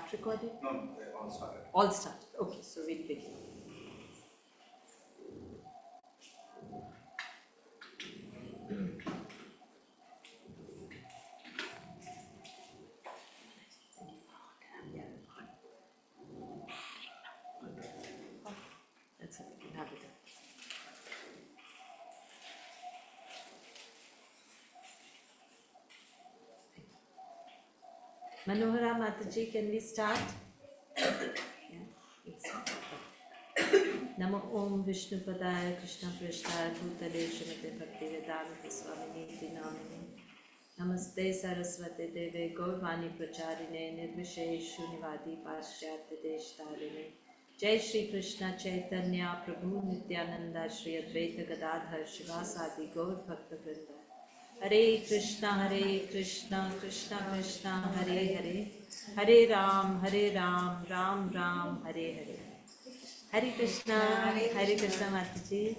start recording? No, they all started. All started. Okay, so we'll begin. That's it. We can have it. Manohara Mataji, can we start? Yeah, let's start. Namo Om Vishnu Padaya Krishna Prasthaya Bhutale Srimate Bhakti Vedanta Swamini Iti Namine Namaste Saraswate Deve Gaurvani Pracharine Nirvisheshu Nivadi Paschyatya Deshtaline Jai Shri Krishna Chaitanya Prabhu Nityananda Shri Advaita Gadadhar Shivasadi Gaur Bhakta Vrinda Hare Krishna Krishna Krishna Hare Hare Hare Ram Ram Ram Hare Hare Hare Krishna Mataji.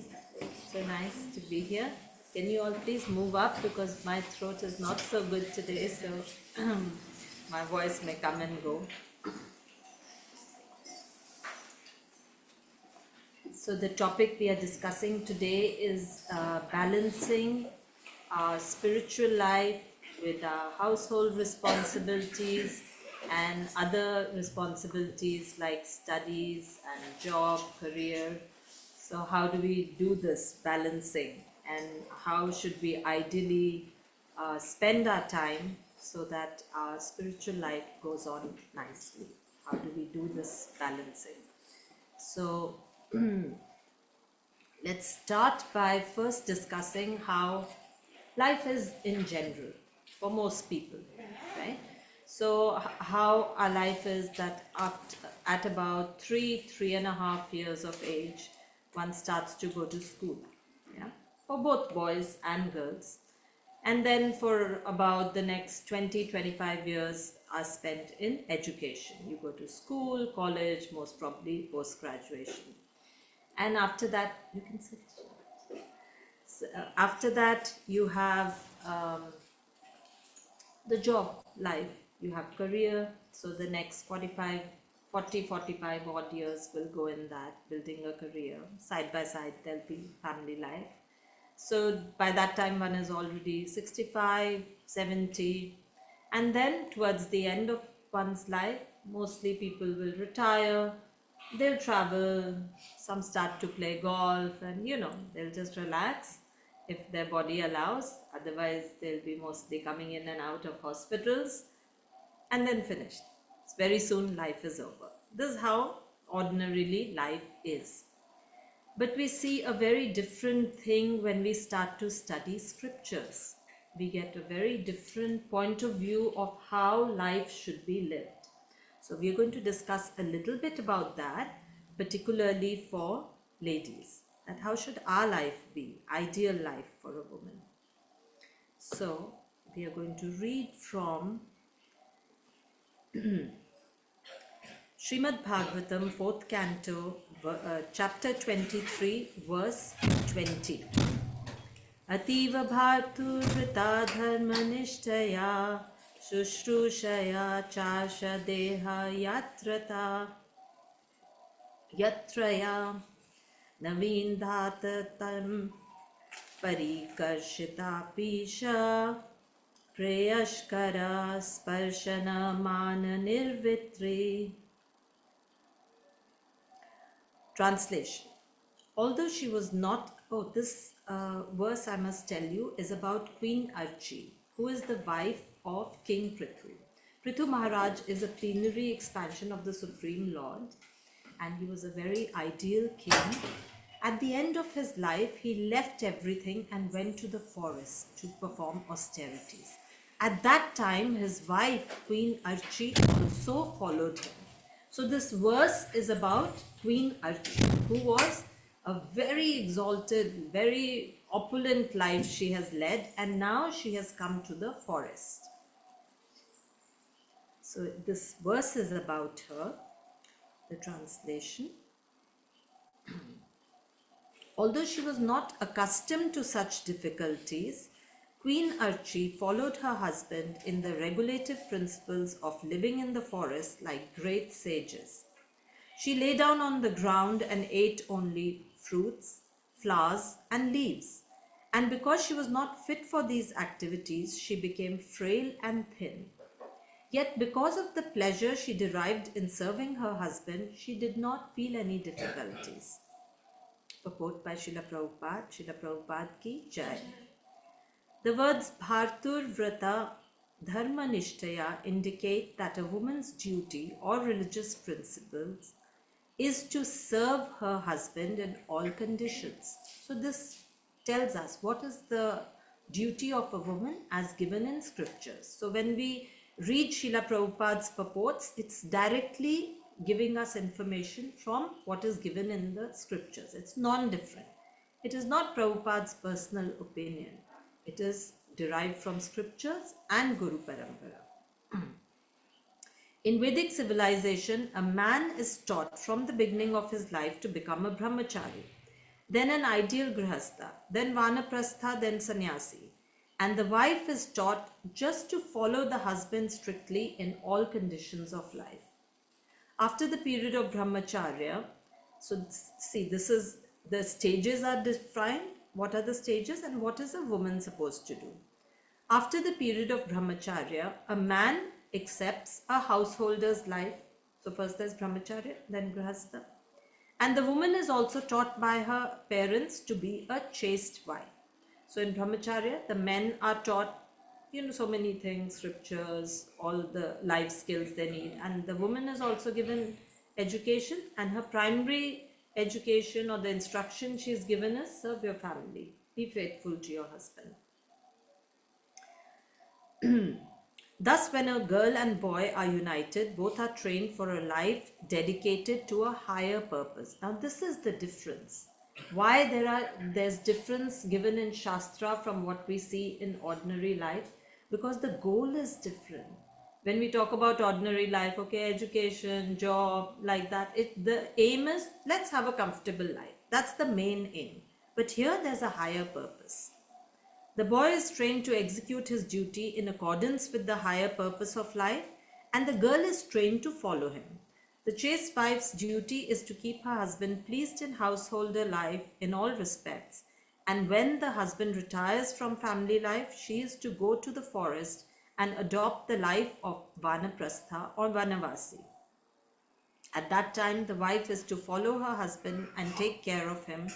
So nice to be here. Can you all please move up because my throat is not so good today, so my voice may come and go. So the topic we are discussing today is balancing our spiritual life with our household responsibilities and other responsibilities like studies and job, career. So how do we do this balancing, and how should we ideally spend our time so that our spiritual life goes on nicely? How do we do this balancing? So let's start by first discussing how life is in general for most people, right? So how our life is that at about 3.5 years of age, one starts to go to school, yeah, for both boys and girls. And then for about the next 20-25 years are spent in education. You go to school, college, most probably post-graduation. And after that, you can sit. So, after that, you have the job life, you have career. So the next 45 odd years will go in that, building a career. Side by side, there'll be family life. So by that time, one is already 65, 70. And then towards the end of one's life, mostly people will retire, they'll travel, some start to play golf, and they'll just relax if their body allows. Otherwise, they'll be mostly coming in and out of hospitals, and then finished. Very soon life is over. This is how ordinarily life is. But we see a very different thing when we start to study scriptures. We get a very different point of view of how life should be lived. So we are going to discuss a little bit about that, particularly for ladies. That how should our life be, ideal life for a woman. So we are going to read from Srimad Bhagavatam, 4th canto, chapter 23, verse 20. Ativa bhartu vrita dharma nishtaya shushrushaya chasha deha yatraya navindhatatam parikarshita pisha preyashkara sparshana mana nirvitri. Translation. Although she was not, this verse I must tell you is about Queen Archi, who is the wife of King Prithu. Prithu Maharaj is a plenary expansion of the Supreme Lord, and he was a very ideal king. At the end of his life, he left everything and went to the forest to perform austerities. At that time, his wife, Queen Archi, also followed him. So this verse is about Queen Archi, who was a very exalted, very opulent life she has led, and now she has come to the forest. So this verse is about her. The translation. Although she was not accustomed to such difficulties, Queen Archie followed her husband in the regulative principles of living in the forest like great sages. She lay down on the ground and ate only fruits, flowers, and leaves. And because she was not fit for these activities, she became frail and thin. Yet, because of the pleasure she derived in serving her husband, she did not feel any difficulties. Purport by Srila Prabhupada ki Jai. The words Bhartur Vrata Dharma Nishtaya indicate that a woman's duty or religious principles is to serve her husband in all conditions. So this tells us what is the duty of a woman as given in scriptures. So when we read Srila Prabhupada's purports, it's directly giving us information from what is given in the scriptures. It's non-different. It is not Prabhupada's personal opinion. It is derived from scriptures and Guru Parampara. In Vedic civilization, a man is taught from the beginning of his life to become a brahmachari, then an ideal grihastha, then vanaprastha, then sannyasi. And the wife is taught just to follow the husband strictly in all conditions of life. After the period of brahmacharya, so see, this is the stages are defined. What are the stages and what is a woman supposed to do? After the period of brahmacharya, a man accepts a householder's life. So first there's brahmacharya, then grihastha. And the woman is also taught by her parents to be a chaste wife. So in brahmacharya, the men are taught, so many things, scriptures, all the life skills they need. And the woman is also given education, and her primary education or the instruction she is given is serve your family, be faithful to your husband. Thus, when a girl and boy are united, both are trained for a life dedicated to a higher purpose. Now, this is the difference. Why there's difference given in Shastra from what we see in ordinary life? Because the goal is different. When we talk about ordinary life, okay, education, job, like that, the aim is let's have a comfortable life. That's the main aim. But here there's a higher purpose. The boy is trained to execute his duty in accordance with the higher purpose of life, and the girl is trained to follow him. The chaste wife's duty is to keep her husband pleased in householder life in all respects, and when the husband retires from family life, she is to go to the forest and adopt the life of vanaprastha or vanavasi. At that time, the wife is to follow her husband and take care of him,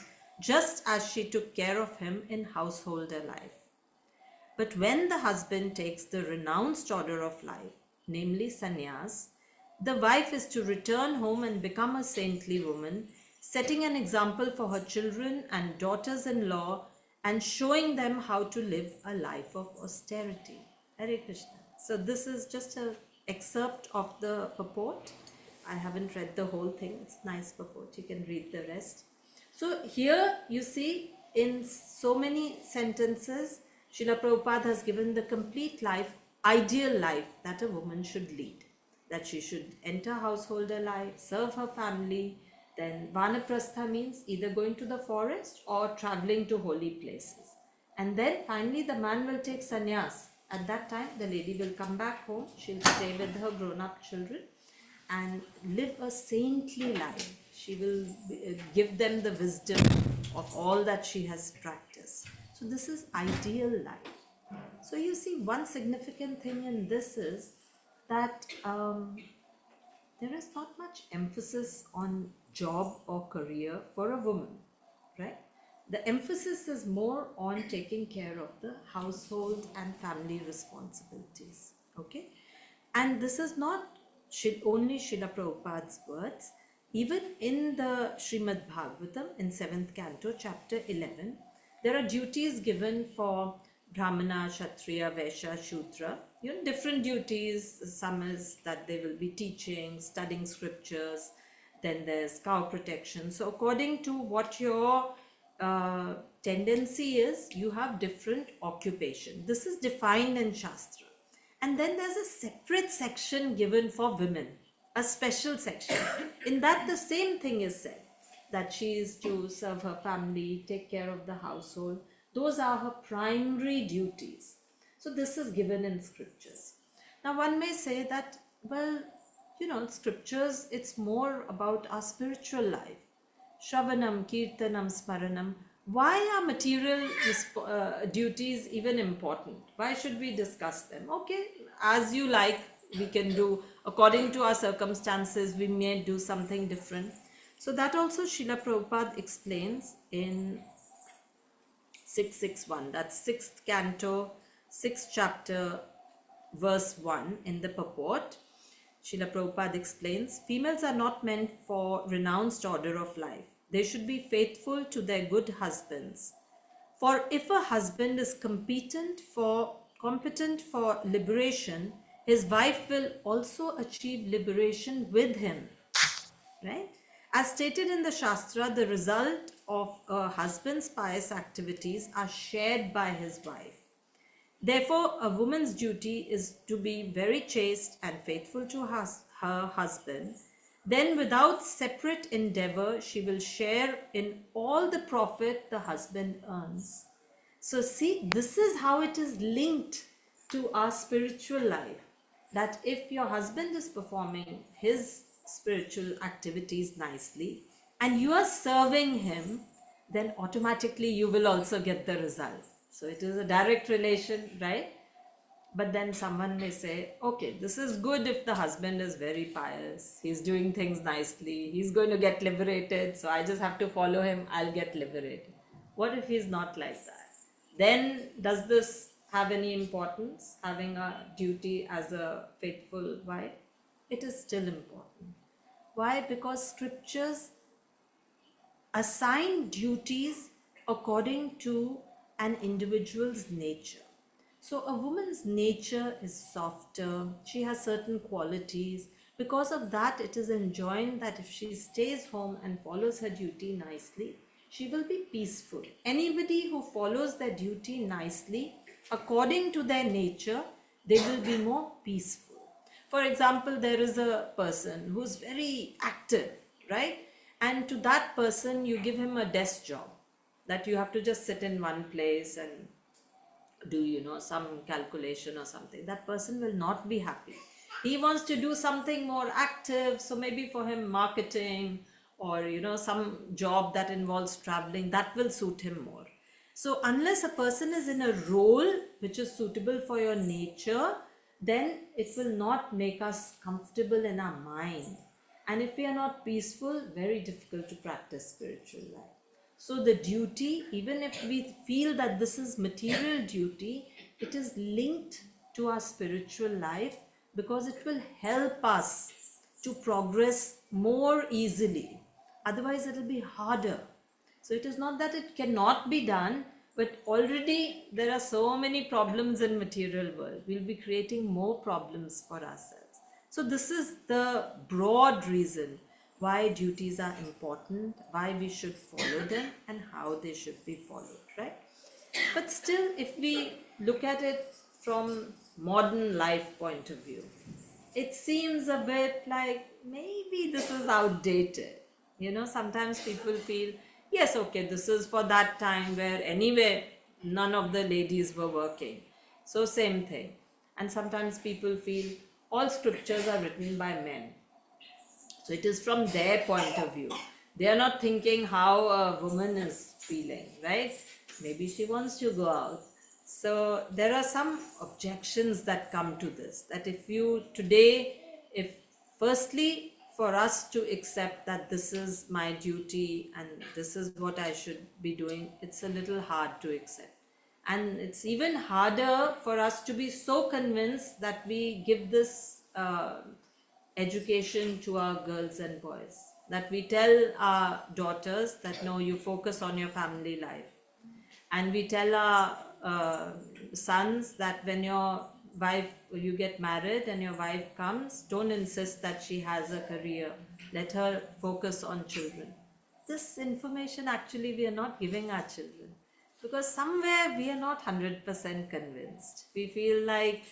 just as she took care of him in householder life. But when the husband takes the renounced order of life, namely sannyas, the wife is to return home and become a saintly woman, setting an example for her children and daughters-in-law and showing them how to live a life of austerity. Hare Krishna. So this is just an excerpt of the purport. I haven't read the whole thing. It's a nice purport. You can read the rest. So here you see in so many sentences, Srila Prabhupada has given the complete life, ideal life that a woman should lead. That she should enter householder life, serve her family. Then vanaprastha means either going to the forest or traveling to holy places. And then finally the man will take sannyas. At that time the lady will come back home. She'll stay with her grown-up children and live a saintly life. She will give them the wisdom of all that she has practiced. So this is ideal life. So you see, one significant thing in this is that there is not much emphasis on job or career for a woman, right? The emphasis is more on taking care of the household and family responsibilities, okay? And this is not only Srila Prabhupada's words. Even in the Srimad Bhagavatam, in 7th canto, chapter 11, there are duties given for Brahmana, Kshatriya, Vaishya, Shudra. Different duties. Some is that they will be teaching, studying scriptures. Then there's cow protection. So according to what your tendency is, you have different occupation. This is defined in Shastra. And then there's a separate section given for women, a special section. In that the same thing is said, that she is to serve her family, take care of the household. Those are her primary duties. So this is given in scriptures. Now one may say that, well, scriptures, it's more about our spiritual life. Shravanam, Kirtanam, Smaranam. Why are material duties even important? Why should we discuss them? Okay, as you like, we can do, according to our circumstances, we may do something different. So that also Srila Prabhupada explains in 661, that's 6th canto, 6th chapter, verse 1 in the purport. Srila Prabhupada explains, females are not meant for renounced order of life. They should be faithful to their good husbands. For if a husband is competent for liberation, his wife will also achieve liberation with him. Right? As stated in the Shastra, the result of a husband's pious activities are shared by his wife. Therefore, a woman's duty is to be very chaste and faithful to her husband. Then, without separate endeavor, she will share in all the profit the husband earns. So, see, this is how it is linked to our spiritual life. That if your husband is performing his spiritual activities nicely and you are serving him, then automatically you will also get the result. So it is a direct relation, right? But then someone may say, okay, this is good if the husband is very pious, he's doing things nicely, he's going to get liberated, so I just have to follow him, I'll get liberated. What if he's not like that? Then does this have any importance, having a duty as a faithful wife? It is still important. Why? Because scriptures assign duties according to an individual's nature. So a woman's nature is softer, she has certain qualities. Because of that, it is enjoined that if she stays home and follows her duty nicely, she will be peaceful. Anybody who follows their duty nicely, according to their nature, they will be more peaceful. For example, there is a person who's very active, right? And to that person, you give him a desk job that you have to just sit in one place and do, some calculation or something. That person will not be happy. He wants to do something more active. So maybe for him, marketing or, some job that involves traveling, that will suit him more. So unless a person is in a role which is suitable for your nature, then it will not make us comfortable in our mind. And if we are not peaceful, very difficult to practice spiritual life. So the duty, even if we feel that this is material duty, it is linked to our spiritual life because it will help us to progress more easily. Otherwise, it will be harder. So it is not that it cannot be done, but already there are so many problems in material world. We'll be creating more problems for ourselves. So this is the broad reason why duties are important, why we should follow them, and how they should be followed, right? But still, if we look at it from modern life point of view, it seems a bit like maybe this is outdated. Sometimes people feel, yes, okay, this is for that time where anyway none of the ladies were working. So same thing. And sometimes people feel all scriptures are written by men. So it is from their point of view. They are not thinking how a woman is feeling, right? Maybe she wants to go out. So there are some objections that come to this. That if firstly, for us to accept that this is my duty and this is what I should be doing, it's a little hard to accept. And it's even harder for us to be so convinced that we give this education to our girls and boys. That we tell our daughters that no, you focus on your family life. And we tell our sons that when you get married and your wife comes, don't insist that she has a career. Let her focus on children. This information actually we are not giving our children because somewhere we are not 100% convinced. We feel like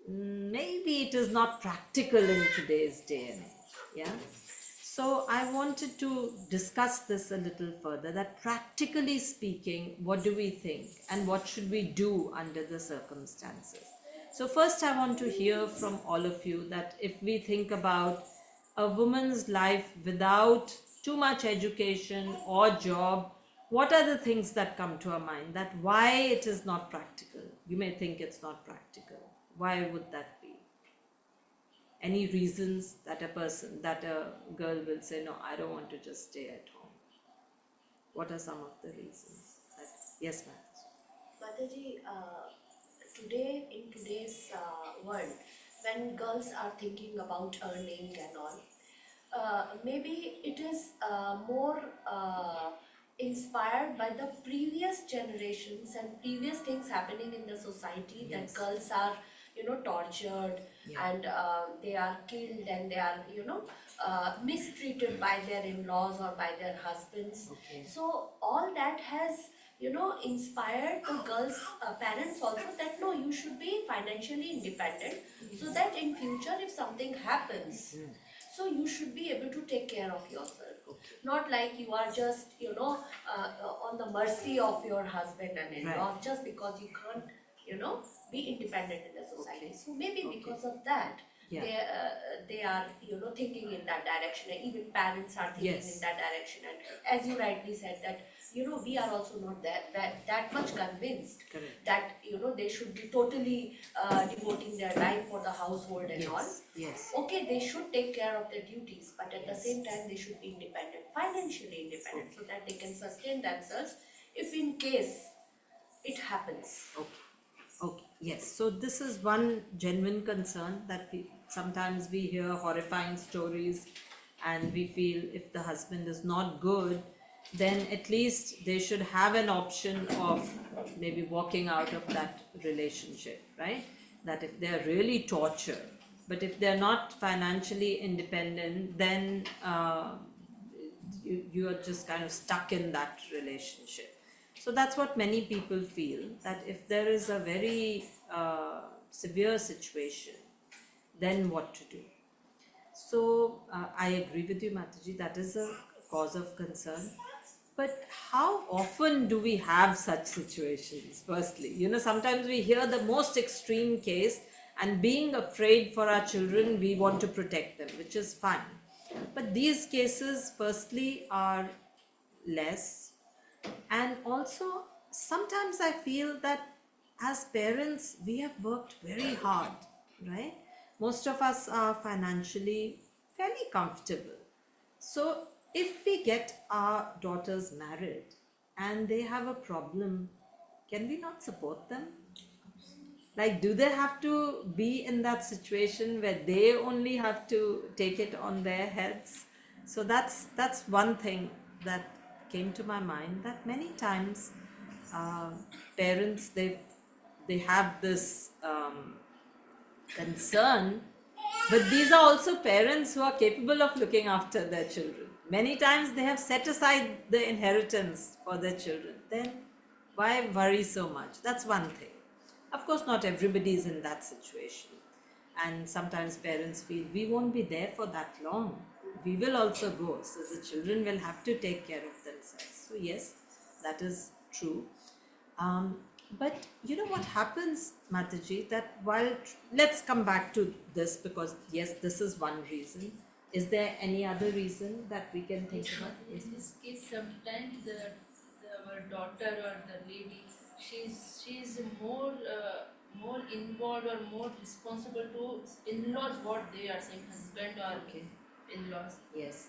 maybe it is not practical in today's day and age. Yeah. So I wanted to discuss this a little further, that practically speaking, what do we think and what should we do under the circumstances? So first I want to hear from all of you that if we think about a woman's life without too much education or job, what are the things that come to our mind, that why it is not practical? You may think it's not practical. Why would that be? Any reasons that a girl will say, no, I don't want to just stay at home? What are some of the reasons? Yes, ma'am. Mataji, in today's world, when girls are thinking about earning and all, maybe it is more inspired by the previous generations and previous things happening in the society, Yes. that girls are, tortured, Yeah. and they are killed, and they are, mistreated by their in-laws or by their husbands. Okay. So all that has, inspired the girls' parents also, that no, you should be financially independent, so that in future if something happens, so you should be able to take care of yourself. Okay. Not like you are just, on the mercy of your husband and in-laws, Right. just because you can't, be independent in the society. Okay. So maybe Okay. because of that, Yeah. they are, thinking in that direction, and even parents are thinking Yes. in that direction. And as you rightly said, that, we are also not that much convinced. Correct. That, they should be totally devoting their life for the household and all. Yes. Yes. Okay, they should take care of their duties, but at the Yes. same time they should be independent, financially independent, so that they can sustain themselves if in case it happens. Okay. Okay. Yes. So this is one genuine concern, that sometimes we hear horrifying stories and we feel if the husband is not good, then at least they should have an option of maybe walking out of that relationship, right? That if they're really tortured, but if they're not financially independent, then you are just kind of stuck in that relationship. So that's what many people feel, that if there is a very severe situation, then what to do? So I agree with you, Mataji, that is a cause of concern. But how often do we have such situations? Firstly, sometimes we hear the most extreme case, and being afraid for our children, we want to protect them, which is fine. But these cases, firstly, are less. And also, sometimes I feel that as parents, we have worked very hard, right? Most of us are financially fairly comfortable. So, if we get our daughters married and they have a problem, can we not support them? Like, do they have to be in that situation where they only have to take it on their heads? So that's one thing that came to my mind, that many times uh, parents, they have this concern, but these are also parents who are capable of looking after their children. Many times they have set aside the inheritance for their children. Then why worry so much? That's one thing. Of course, not everybody is in that situation. And sometimes parents feel we won't be there for that long. We will also go. So the children will have to take care of themselves. So, yes, that is true. But you know what happens, Mataji, that while let's come back to this, because yes, this is one reason. Is there any other reason that we can think about? In this case, sometimes our daughter or the lady, she's more involved or more responsible to in-laws, what they are saying, husband or Okay. in-laws. Yes.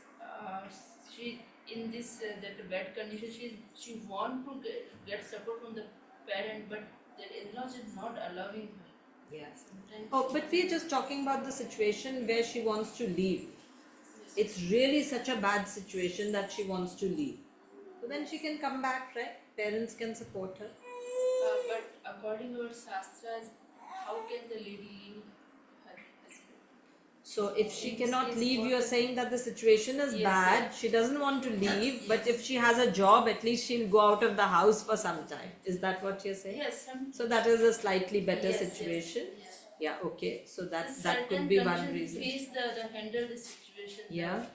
She in this that bad condition, she want to get support from the parent, but their in-laws is not allowing her. Yes. Sometimes Oh, but we're just talking about the situation where she wants to leave. It's really such a bad situation that she wants to leave. So then she can come back, right? Parents can support her. but according to our shastras, how can the lady leave her husband? So if she In cannot this leave, case, you're saying that the situation is Yes, bad. yes. She doesn't want to leave, but if she has a job, at least she'll go out of the house for some time. Is that what you're saying? Yes, So that is a slightly better yes, yes, situation. yes. Yeah. Okay. So that Certain could be one conditions reason. face the handle the situation. Yeah. that,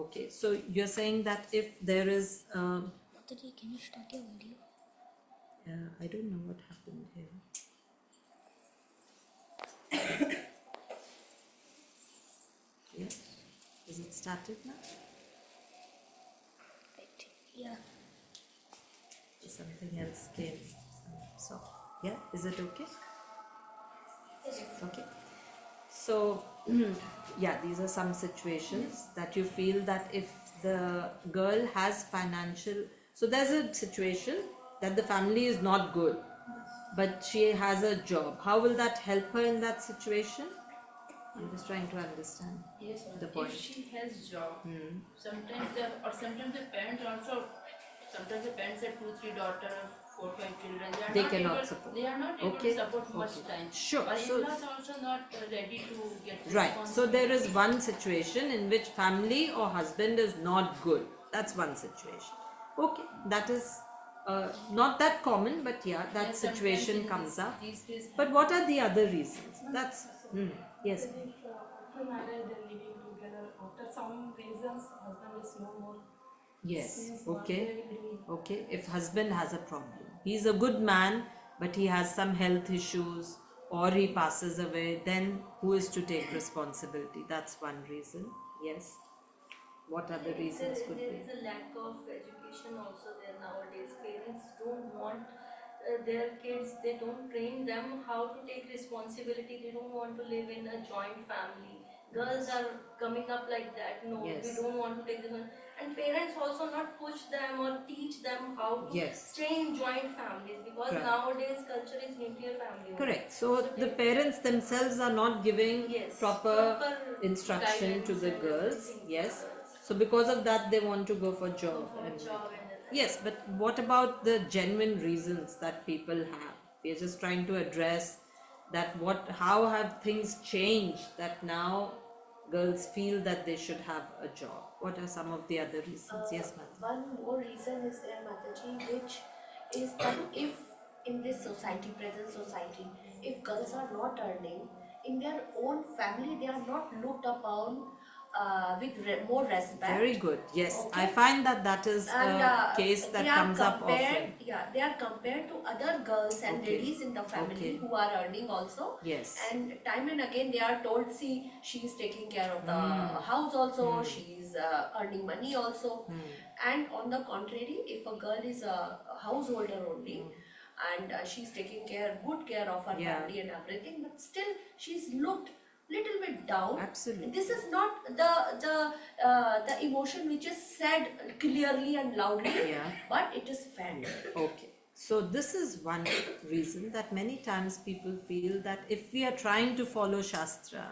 Okay, so you're saying that if there is, Mataji, can you start your video? I don't know what happened here. Yeah, is it started now? Right. Yeah. Something else came. So, yeah, is it okay? Okay. So, yeah, these are some situations that you feel that if the girl has financial, so there's a situation that the family is not good, but she has a job. How will that help her in that situation? I'm just trying to understand. Yes, ma'am. The point. If she has job, Hmm. sometimes the parents also, sometimes the parents have 2, 3 daughters, 4, 5 children. They cannot support. They are not able Okay. to support much Okay. time. Sure. Or So- in-laws also not ready to get Right. So responsible. there is one situation in which family or husband is not good. That's one situation. Okay. That is not that common, but yeah, that Yes, sometimes situation in comes up. these days But what are the other reasons? That's yes. If after marriage they're living together, after some reasons husband is no more. Yes. Means what Okay. they will do. Okay. If husband has a problem, he's a good man, but he has some health issues or he passes away, then who is to take responsibility? That's one reason. Yes. What other reasons could There be? is a lack of education also there nowadays. Parents don't want their kids, they don't train them how to take responsibility. They don't want to live in a joint family. Girls are coming up like that. No, Yes. we don't want to take this one. And parents also not push them or teach them how to Yes. stay in joint families, because Right. nowadays culture is nuclear family. Correct. So the parents themselves are not giving Yes, proper proper instruction to guidance the and girls. everything to Yes. girls. So because of that, they want to go for job. For and job and yes, but what about the genuine reasons that people have? We are just trying to address that. How have things changed that now girls feel that they should have a job? What are some of the other reasons? Yes, ma'am. One more reason is there, Mataji, which is that if in this society, present society, if girls are not earning, in their own family they are not looked upon with more respect. Very good. Yes, I Okay. find that is And a case that they are comes up compared, often. yeah, they are compared to other girls and Okay. ladies in the family Okay. who are earning also. Yes. And time and again they are told, see, she is taking care of the house also, she is earning money also. And on the contrary, if a girl is a householder only, and she's taking good care of her Yeah. family and everything, but still she's looked little bit down. Absolutely. This is not the emotion which is said clearly and loudly, Yeah. but it is felt. Okay. So this is one reason that many times people feel that if we are trying to follow Shastra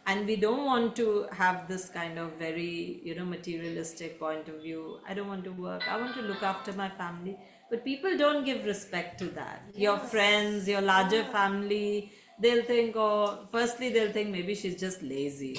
and we don't want to have this kind of very, materialistic point of view, I don't want to work, I want to look after my family. But people don't give respect to that. Your friends, your larger family, they'll think, firstly they'll think maybe she's just lazy,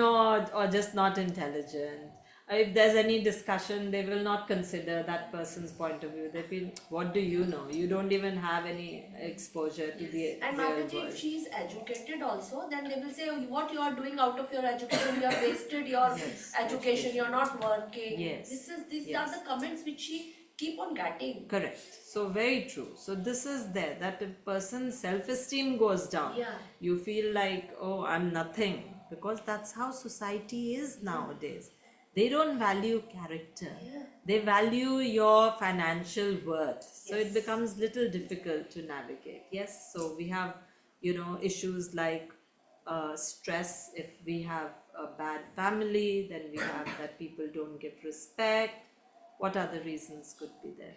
or just not intelligent. If there's any discussion, they will not consider that person's point of view. They feel, what do you know? You don't even have any exposure to the And real Mataji, world. if she is educated also, then they will say, "Oh, what you are doing out of your education, you have wasted your Yes, education, you are not working." Yes, These yes. are the comments which she keep on getting. Correct. So very true. So this is there that a person's self-esteem goes down. Yeah. You feel like, oh, I'm nothing, because that's how society is nowadays. They don't value character. Yeah. They value your financial worth. So it Yes. becomes little difficult to navigate. Yes. So we have, issues like stress. If we have a bad family, then we have that people don't give respect. What other reasons could be there?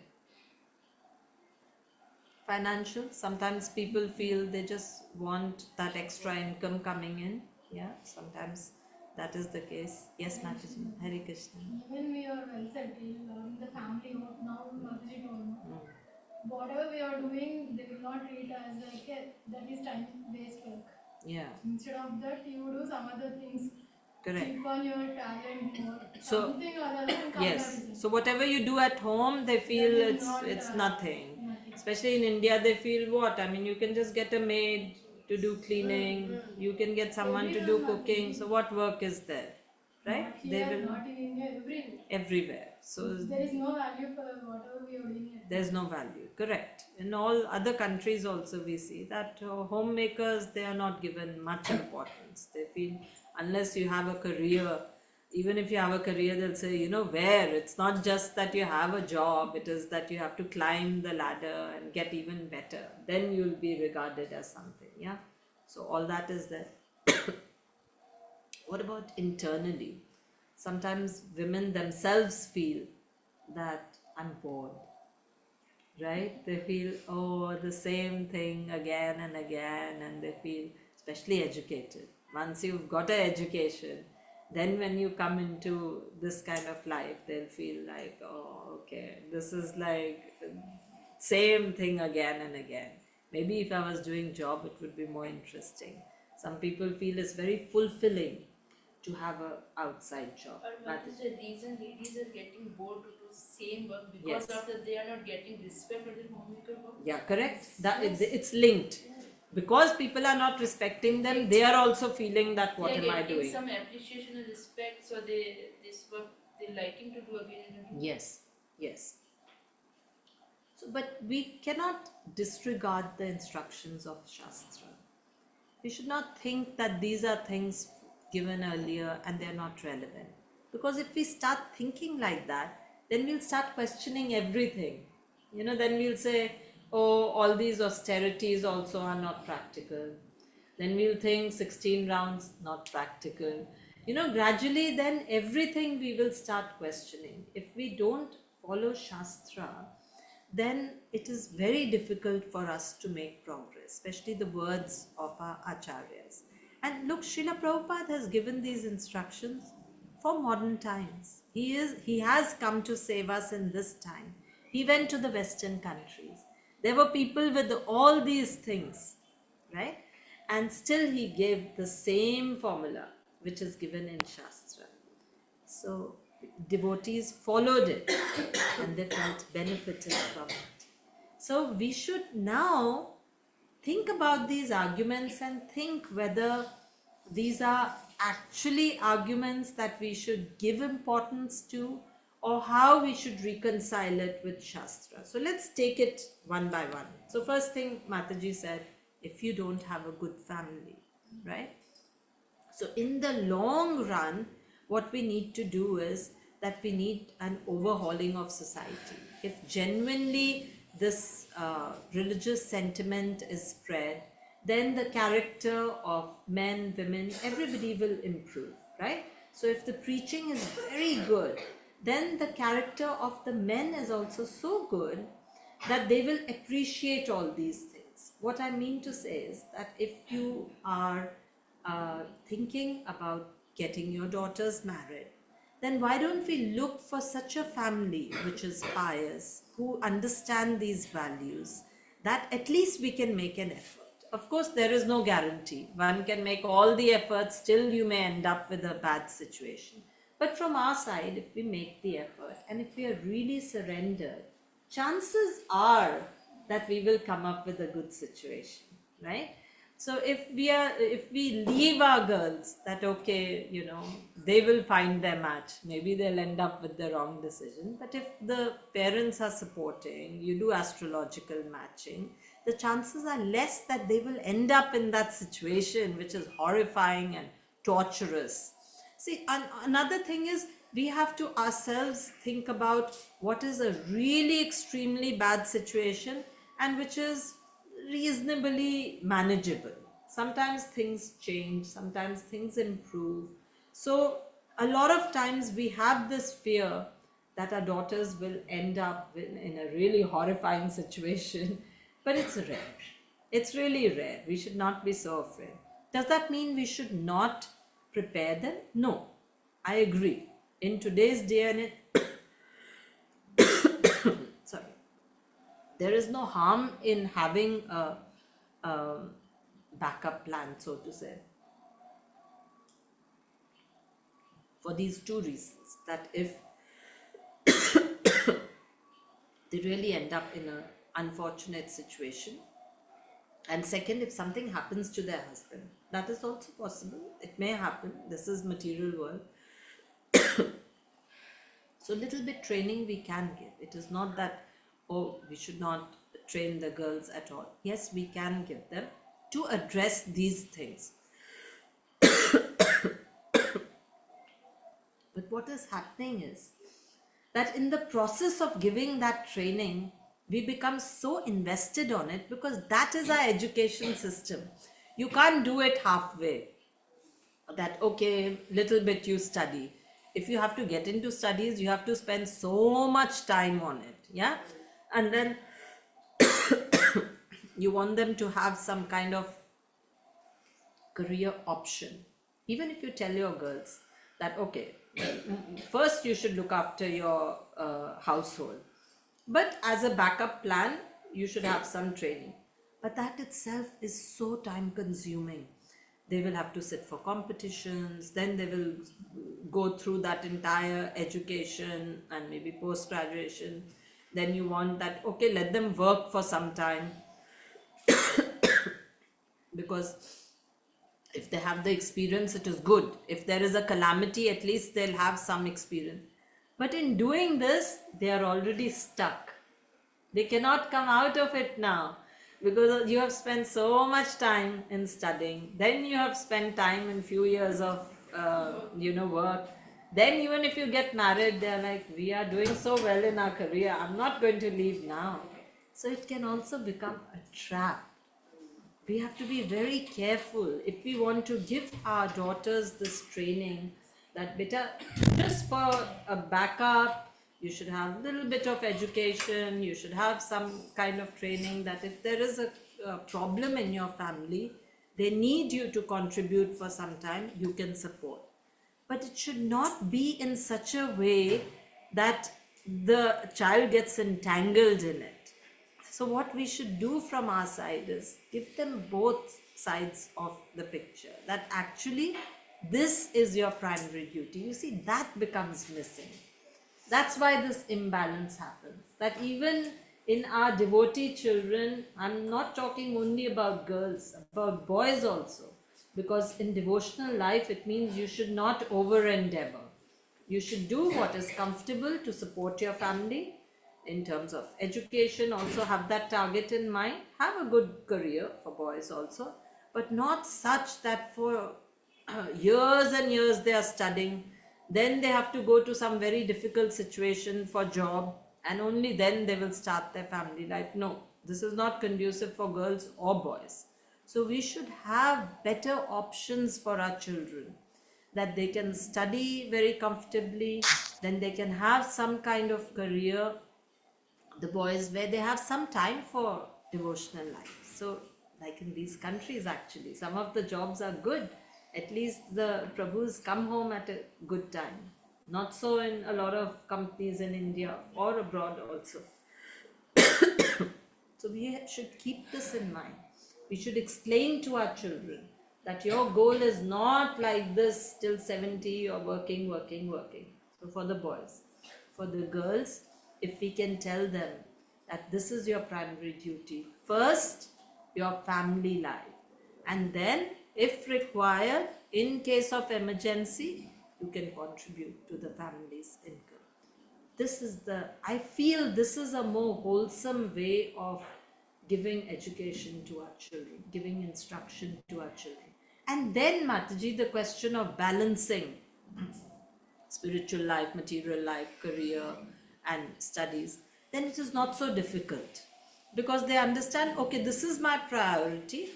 Financial. Sometimes people feel they just want that extra income coming in. Yeah, sometimes that is the case. Yes, Mataji. Hare Krishna. Even we are well settled in the family, what now Mataji told me. Whatever we are doing, they will not treat us like that is time waste work. Yeah, Instead of that, you do some other things. correct. Keep on your talent more. So, Something other than yes. comparison. So whatever you do at home, they feel That is it's not, it's nothing. nothing. Especially in India, they feel what? I mean, you can just get a maid to do cleaning. You can get someone to do cooking. So what work is there? right? Not here, not in India, Everywhere. So there is no value for whatever we are doing at there's no value, correct. In all other countries also we see that homemakers, they are not given much importance. They feel unless you have a career, even if you have a career, they'll say, you know, where it's not just that you have a job, it is that you have to climb the ladder and get even better, then you'll be regarded as something. Yeah, so all that is there. What about internally? Sometimes women themselves feel that I'm bored, right? They feel, oh, the same thing again and again, and they feel, especially educated. Once you've got an education, then when you come into this kind of life, they'll feel like, oh, okay, this is like same thing again and again. Maybe if I was doing job, it would be more interesting. Some people feel it's very fulfilling to have a outside job. Or what is the reason ladies are getting bored to do same work because Yes. of that they are not getting respect for their homemaker work? Yeah, correct. That Yes. it's linked. Because people are not respecting them, they are also feeling that what They am are I getting doing? some appreciation and respect, so they this work they liking to do again and again. Yes, yes. So, but we cannot disregard the instructions of Shastra. We should not think that these are things given earlier and they're not relevant. Because if we start thinking like that, then we'll start questioning everything. You know, then we'll say, oh, all these austerities also are not practical. Then we'll think 16 rounds, not practical. You know, gradually, then everything we will start questioning. If we don't follow Shastra, then it is very difficult for us to make progress, especially the words of our acharyas. And look, Srila Prabhupada has given these instructions for modern times. He has come to save us in this time. He went to the Western countries. There were people with all these things, right? And still he gave the same formula which is given in Shastra. So devotees followed it and they felt benefited from it. So we should now think about these arguments and think whether these are actually arguments that we should give importance to, or how we should reconcile it with Shastra. So let's take it one by one. So first thing Mataji said, if you don't have a good family, right? So in the long run, what we need to do is that we need an overhauling of society. If genuinely this religious sentiment is spread, then the character of men, women, everybody will improve, right? So if the preaching is very good, then the character of the men is also so good that they will appreciate all these things. What I mean to say is that if you are thinking about getting your daughters married, then why don't we look for such a family which is pious, who understand these values, that at least we can make an effort. Of course, there is no guarantee. One can make all the efforts, still you may end up with a bad situation. But from our side, if we make the effort and if we are really surrendered, chances are that we will come up with a good situation, right? So if we leave our girls that, okay, you know, they will find their match, maybe they'll end up with the wrong decision. But if the parents are supporting, you do astrological matching, the chances are less that they will end up in that situation which is horrifying and torturous. See, another thing is we have to ourselves think about what is a really extremely bad situation and which is reasonably manageable. Sometimes things change, sometimes things improve. So a lot of times we have this fear that our daughters will end up in a really horrifying situation, but it's rare. It's really rare. We should not be so afraid. Does that mean we should not prepare them? No, I agree. In today's day and sorry, there is no harm in having a backup plan, so to say, for these two reasons. That if they really end up in an unfortunate situation, and second, if something happens to their husband, that is also possible. It may happen. This is material world. So little bit training we can give. It is not that, oh, we should not train the girls at all. Yes, we can give them to address these things. But what is happening is that in the process of giving that training, we become so invested on it because that is our education system. You can't do it halfway. That okay, little bit you study. If you have to get into studies, you have to spend so much time on it, yeah? And then you want them to have some kind of career option. Even if you tell your girls that okay, first you should look after your household, but as a backup plan you should have some training, but that itself is so time consuming. They will have to sit for competitions, then they will go through that entire education and maybe post graduation. Then you want that okay, let them work for some time, because if they have the experience, it is good. If there is a calamity, at least they'll have some experience. But in doing this, they are already stuck. They cannot come out of it now because you have spent so much time in studying. Then you have spent time in few years of work. Then even if you get married, they're like, we are doing so well in our career. I'm not going to leave now. So it can also become a trap. We have to be very careful if we want to give our daughters this training that beta, just for a backup, you should have a little bit of education, you should have some kind of training that if there is a problem in your family, they need you to contribute for some time, you can support. But it should not be in such a way that the child gets entangled in it. So what we should do from our side is give them both sides of the picture. That actually this is your primary duty. You see, that becomes missing. That's why this imbalance happens. That even in our devotee children, I'm not talking only about girls, about boys also. Because in devotional life, it means you should not over endeavor. You should do what is comfortable to support your family. In terms of education, also have that target in mind. Have a good career for boys also, but not such that for years and years they are studying, then they have to go to some very difficult situation for job, and only then they will start their family life. No, this is not conducive for girls or boys. So we should have better options for our children, that they can study very comfortably, then they can have some kind of career, the boys, where they have some time for devotional life. So like in these countries, actually some of the jobs are good, at least the prabhus come home at a good time. Not so in a lot of companies in India or abroad also. So we should keep this in mind. We should explain to our children that your goal is not like this till 70 or working. So for the boys, for the girls, if we can tell them that this is your primary duty, first your family life, and then if required, in case of emergency, you can contribute to the family's income. I feel this is a more wholesome way of giving education to our children, giving instruction to our children. And then, Mataji, the question of balancing spiritual life, material life, career, and studies, then it is not so difficult because they understand, okay, this is my priority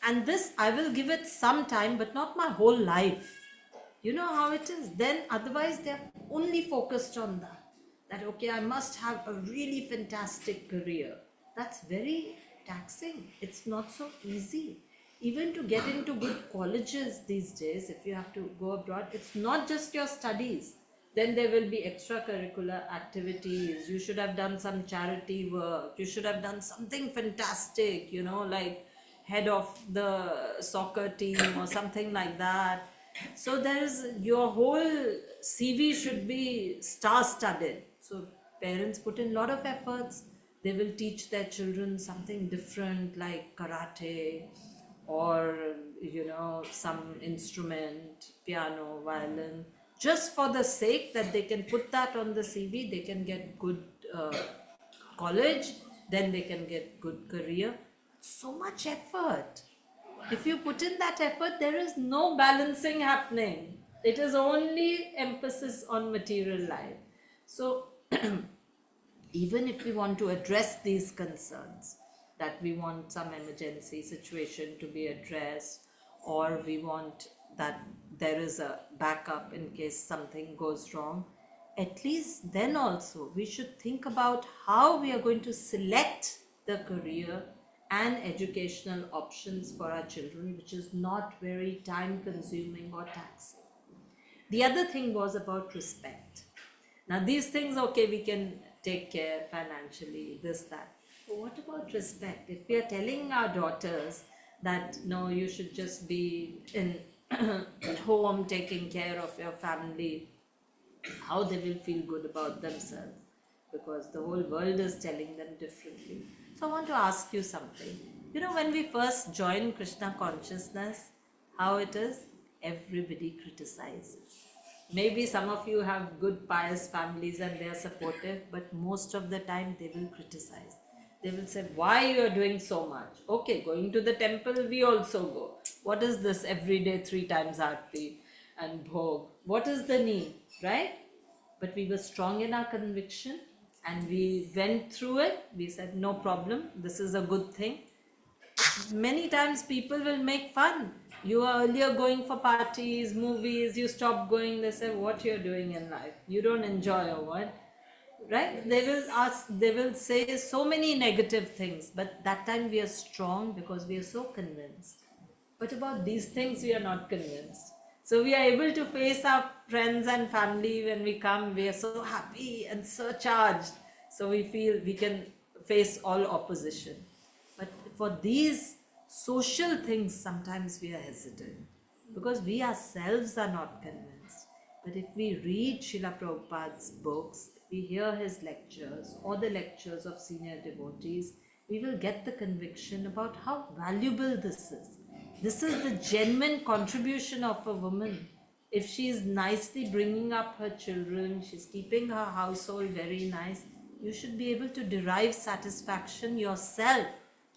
and this I will give it some time, but not my whole life. You know how it is. Then otherwise they're only focused on that okay, I must have a really fantastic career. That's very taxing. It's not so easy. Even to get into good colleges these days, if you have to go abroad, it's not just your studies. Then there will be extracurricular activities. You should have done some charity work. You should have done something fantastic, like head of the soccer team or something like that. So your whole CV should be star-studded. So parents put in a lot of efforts. They will teach their children something different like karate or some instrument, piano, violin. just for the sake that they can put that on the CV, they can get good college, then they can get good career. So much effort. If you put in that effort, there is no balancing happening. It is only emphasis on material life. So even if we want to address these concerns, that we want some emergency situation to be addressed, or we want that there is a backup in case something goes wrong, at least then also we should think about how we are going to select the career and educational options for our children, which is not very time consuming or taxing. The other thing was about respect. Now, these things, okay, we can take care financially, this, that. But what about respect? If we are telling our daughters that no, you should just be in at home taking care of your family, how they will feel good about themselves, because the whole world is telling them differently. So I want to ask you something. You know, when we first join Krishna consciousness, how it is? Everybody criticizes. Maybe some of you have good pious families and they are supportive, but most of the time they will criticize. They will say, why you are doing so much? Okay, going to the temple, we also go. What is this every day 3 times aarti and bhog? What is the need, right? But we were strong in our conviction and we went through it. We said, no problem, this is a good thing. Many times people will make fun. You are earlier going for parties, movies, you stop going, they say, what you're doing in life? You don't enjoy or what? Right? They will ask, they will say so many negative things, but that time we are strong because we are so convinced. But about these things, we are not convinced. So we are able to face our friends and family when we come. We are so happy and so charged. So we feel we can face all opposition. But for these social things, sometimes we are hesitant because we ourselves are not convinced. But if we read Srila Prabhupada's books, if we hear his lectures or the lectures of senior devotees, we will get the conviction about how valuable this is. This is the genuine contribution of a woman. If she is nicely bringing up her children, she's keeping her household very nice, you should be able to derive satisfaction yourself.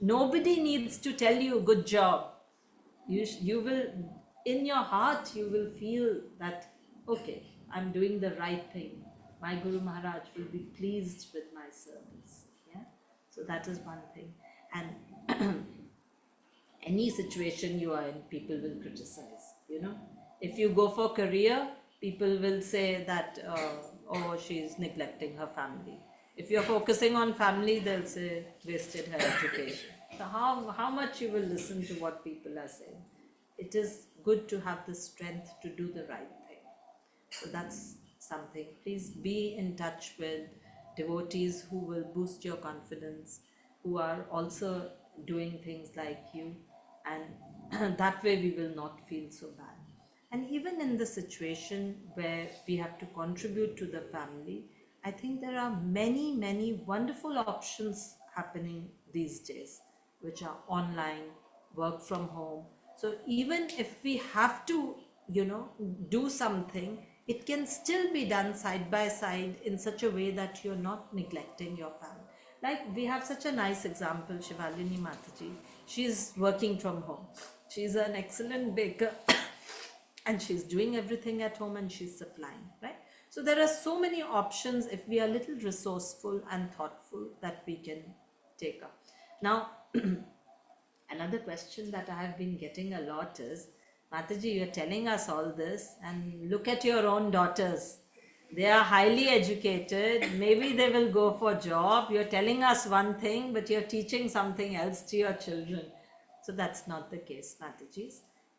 Nobody needs to tell you good job. You will, in your heart, you will feel that, okay, I'm doing the right thing. My Guru Maharaj will be pleased with my service. Yeah. So that is one thing. And any situation you are in, people will criticize. You know, if you go for career, people will say that, oh, she's neglecting her family. If you're focusing on family, they'll say wasted her education. So how much you will listen to what people are saying? It is good to have the strength to do the right thing. So that's something. Please be in touch with devotees who will boost your confidence, who are also doing things like you, and that way we will not feel so bad. And even in the situation where we have to contribute to the family, I think there are many, many wonderful options happening these days, which are online, work from home. So even if we have to, do something, it can still be done side by side in such a way that you're not neglecting your family. Like we have such a nice example, Shivalini Mataji. She's working from home. She's an excellent baker and she's doing everything at home and she's supplying, right? So there are so many options if we are a little resourceful and thoughtful that we can take up. Now, another question that I have been getting a lot is, Mataji, you're telling us all this and look at your own daughters. They are highly educated, maybe they will go for job. You're telling us one thing, but you're teaching something else to your children. So that's not the case, Mataji.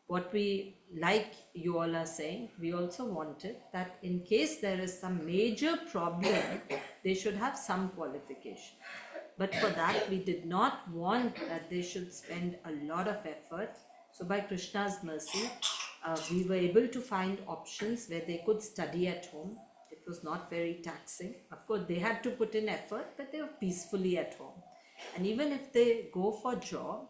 What we, like you all are saying, we also wanted that in case there is some major problem, they should have some qualification. But for that, we did not want that they should spend a lot of effort. So by Krishna's mercy, we were able to find options where they could study at home. It was not very taxing. Of course, they had to put in effort, but they were peacefully at home. And even if they go for job,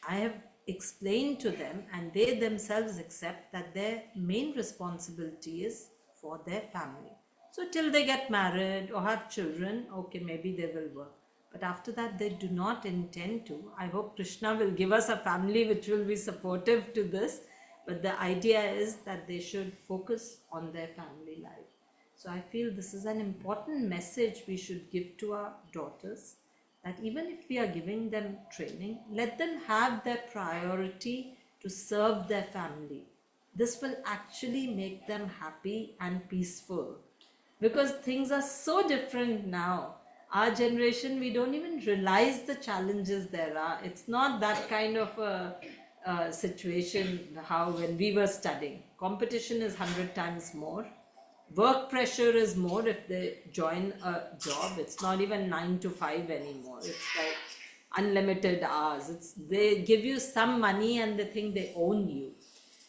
I have explained to them and they themselves accept that their main responsibility is for their family. So till they get married or have children, okay, maybe they will work. But after that, they do not intend to. I hope Krishna will give us a family which will be supportive to this. But the idea is that they should focus on their family life. So I feel this is an important message we should give to our daughters, that even if we are giving them training, let them have their priority to serve their family. This will actually make them happy and peaceful, because things are so different now. Our generation, we don't even realize the challenges there are. It's not that kind of a situation how when we were studying. Competition is 100 times more. Work pressure is more if they join a job. It's not even 9 to 5 anymore. It's like unlimited hours. They give you some money and they think they own you.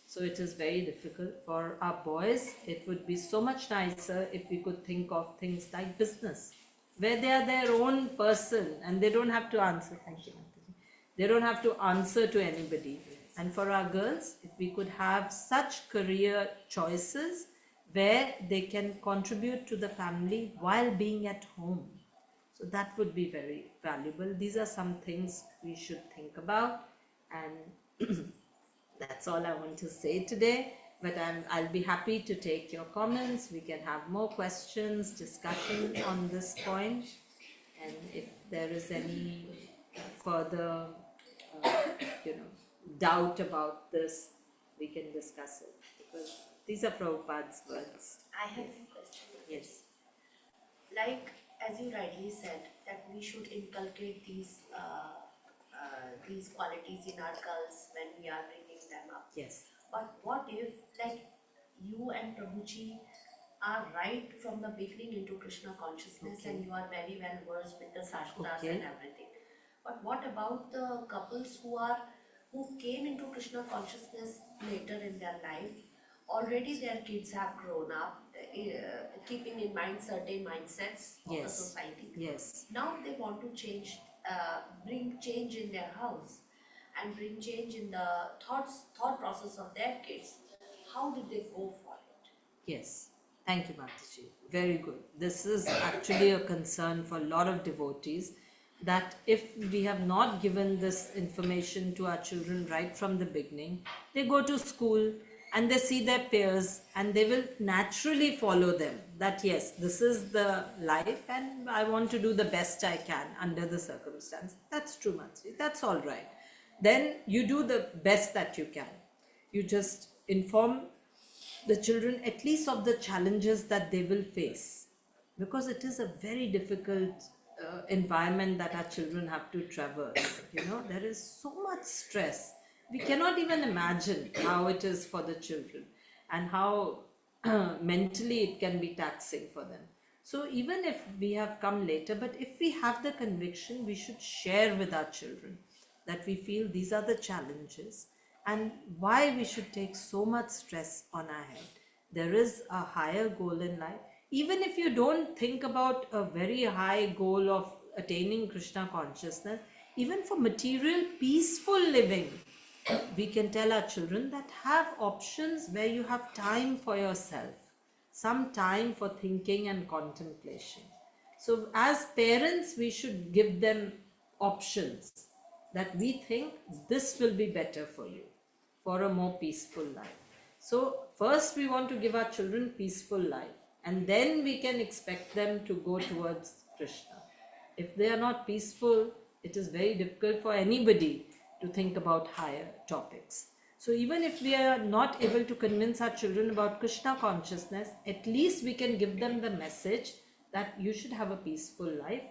So it is very difficult for our boys. It would be so much nicer if we could think of things like business, where they are their own person and they don't have to answer. Thank you, Mataji. They don't have to answer to anybody. And for our girls, if we could have such career choices where they can contribute to the family while being at home, so that would be very valuable. These are some things we should think about, and that's all I want to say today. But I'll be happy to take your comments. We can have more questions, discussion on this point, and if there is any further, doubt about this, we can discuss it, because these are Prabhupada's words. I have a question. Yes. Like, as you rightly said, that we should inculcate these qualities in our girls when we are bringing them up. Yes. But what if, like, you and Prabhuji are right from the beginning into Krishna consciousness, Okay. and you are very well versed with the shastras Okay. and everything. But what about the couples who came into Krishna consciousness later in their life? Already their kids have grown up, keeping in mind certain mindsets of the Yes. society. Yes. Now they want to change, bring change in their house and bring change in the thought process of their kids. How did they go for it? Yes. Thank you, Mataji. Very good. This is actually a concern for a lot of devotees, that if we have not given this information to our children right from the beginning, they go to school and they see their peers and they will naturally follow them, that yes, this is the life and I want to do the best I can under the circumstance. That's true, Mataji. That's all right. Then you do the best that you can. You just inform the children at least of the challenges that they will face, because it is a very difficult environment that our children have to traverse. There is so much stress. We cannot even imagine how it is for the children, and how mentally it can be taxing for them. So even if we have come later, but if we have the conviction, we should share with our children that we feel these are the challenges and why we should take so much stress on our head. There is a higher goal in life. Even if you don't think about a very high goal of attaining Krishna consciousness, even for material peaceful living, we can tell our children that have options where you have time for yourself, some time for thinking and contemplation. So as parents, we should give them options that we think this will be better for you, for a more peaceful life. So first we want to give our children peaceful life, and then we can expect them to go towards Krishna. If they are not peaceful, it is very difficult for anybody to think about higher topics. So even if we are not able to convince our children about Krishna consciousness, at least we can give them the message that you should have a peaceful life.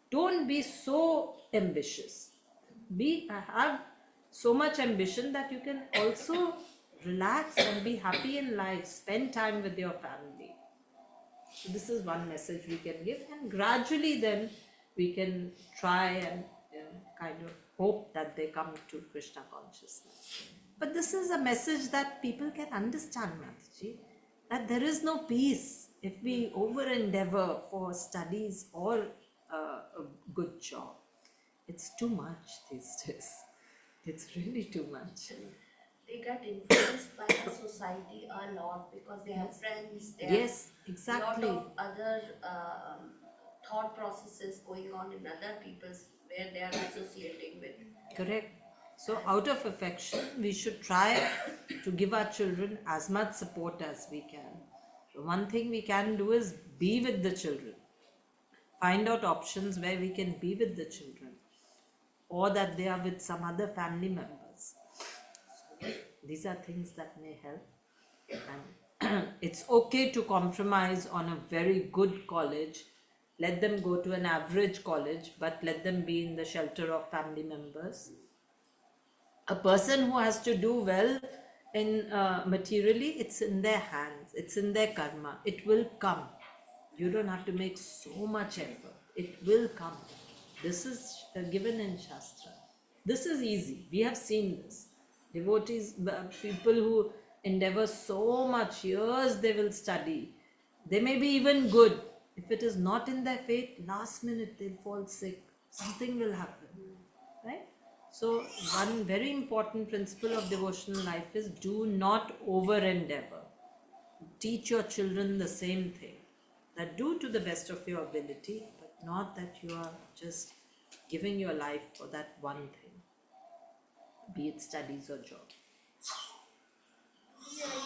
Don't be so ambitious. Have so much ambition that you can also relax and be happy in life, spend time with your family. So this is one message we can give, and gradually then we can try and kind of hope that they come to Krishna consciousness. But this is a message that people can understand, Mataji, that there is no peace if we over endeavor for studies or a good job. It's too much these days. It's really too much. they get influenced by the society a lot because they have friends, they Yes, have exactly. lot of other thought processes going on in other people's where they are associating with. Correct. So, out of affection, we should try to give our children as much support as we can. The one thing we can do is be with the children, find out options where we can be with the children, or that they are with some other family members. These are things that may help. And it's okay to compromise on a very good college. Let them go to an average college, but let them be in the shelter of family members. A person who has to do well in materially, it's in their hands, it's in their karma, it will come. You don't have to make so much effort, it will come. This is given in Shastra. This is easy, we have seen this. Devotees, people who endeavor so much, years they will study, they may be even good. If it is not in their fate, last minute they'll fall sick, something will happen, right? So, one very important principle of devotional life is do not over endeavor. Teach your children the same thing, that do to the best of your ability, but not that you are just giving your life for that one thing, be it studies or job. Yeah, I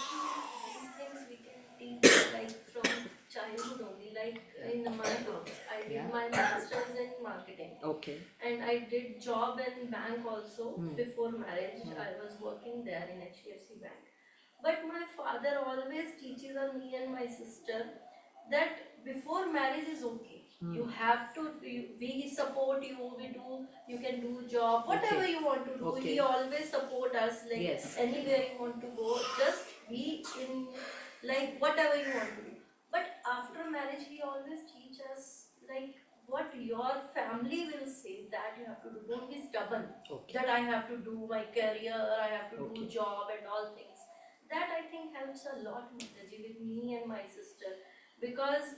think these things we can teach like from childhood only. Like in my house, I did Yeah. my masters in marketing, Okay. and I did job in bank also Hmm. before marriage. I was working there in HDFC Bank. But my father always teaches on me and my sister that before marriage is okay. You have to, we support you, you can do job, whatever Okay. you want to do. Okay. He always support us, like Yes. anywhere you want to go, just be in, like whatever you want to do. But after marriage, he always teach us like what your family will say that you have to do. Don't be stubborn. Okay. That I have to do my career, I have to Okay. do job and all things. That I think helps a lot, Mataji, with me and my sister, because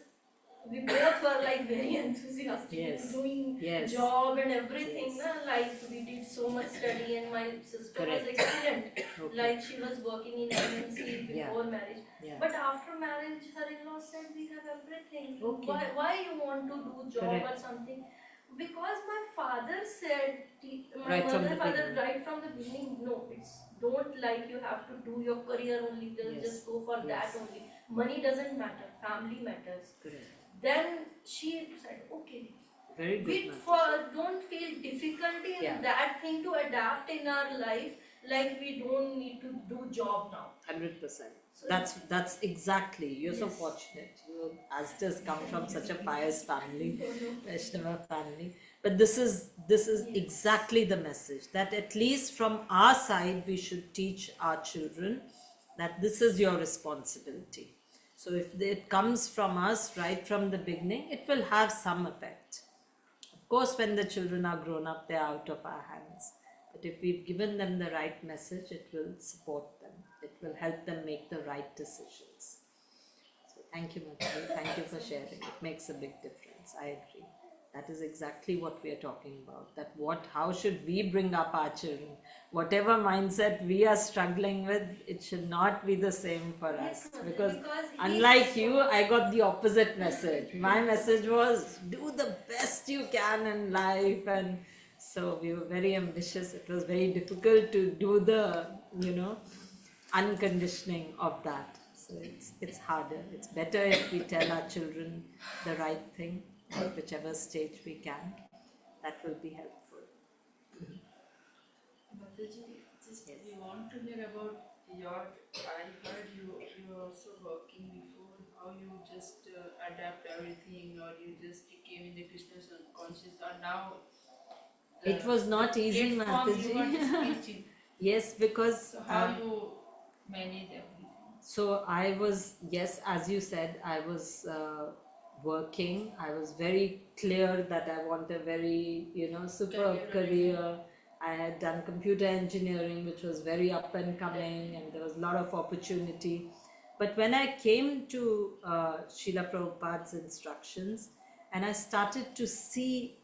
we both were like very enthusiastic Yes. in doing Yes. job and everything. Yes. Na? Like we did so much study, and my sister Correct. was excellent. Okay. Like she was working in MNC before marriage. Yeah. But after marriage, her in-law said we have everything. Okay. Why you want to do job Correct. or something? Because my father said, my Right from mother, the father, beginning. right from the beginning, no, it's don't like you have to do your career only, Yes. just go for Yes. that only. Money doesn't matter, family matters. Correct. Then she said, okay, Very good. we Mataji. don't feel difficulty in Yeah. that thing to adapt in our life, like we don't need to do job now. 100%. So That's exactly. You're so Yes. fortunate. You as just come from such a pious family, Vaishnava family. But this is Yes. exactly the message, that at least from our side we should teach our children that this is your responsibility. So if it comes from us right from the beginning, it will have some effect. Of course, when the children are grown up, they are out of our hands. But if we've given them the right message, it will support them. It will help them make the right decisions. So thank you, Mataji. Thank you for sharing. It makes a big difference. I agree. That is exactly what we are talking about. That how should we bring up our children? Whatever mindset we are struggling with, it should not be the same for Yes, us. Mataji, Because because unlike you, I got the opposite message. My message was do the best you can in life, and so we were very ambitious. It was very difficult to do the, unconditioning of that. So it's harder. It's better if we tell our children the right thing at whichever stage we can. That will be helpful. Mataji, just Yes. we want to hear about your. I heard you were also working before. How you just adapt everything, or you just became in the Krishna conscious, or now. It was not easy, platform you want Mataji. to speak in. Yes, because So how you manage everything? so I was, yes, as you said, I was working. I was very clear that I want a very, superb career. I had done computer engineering, which was very up and coming, and there was a lot of opportunity. But when I came to Srila Prabhupada's instructions, and I started to see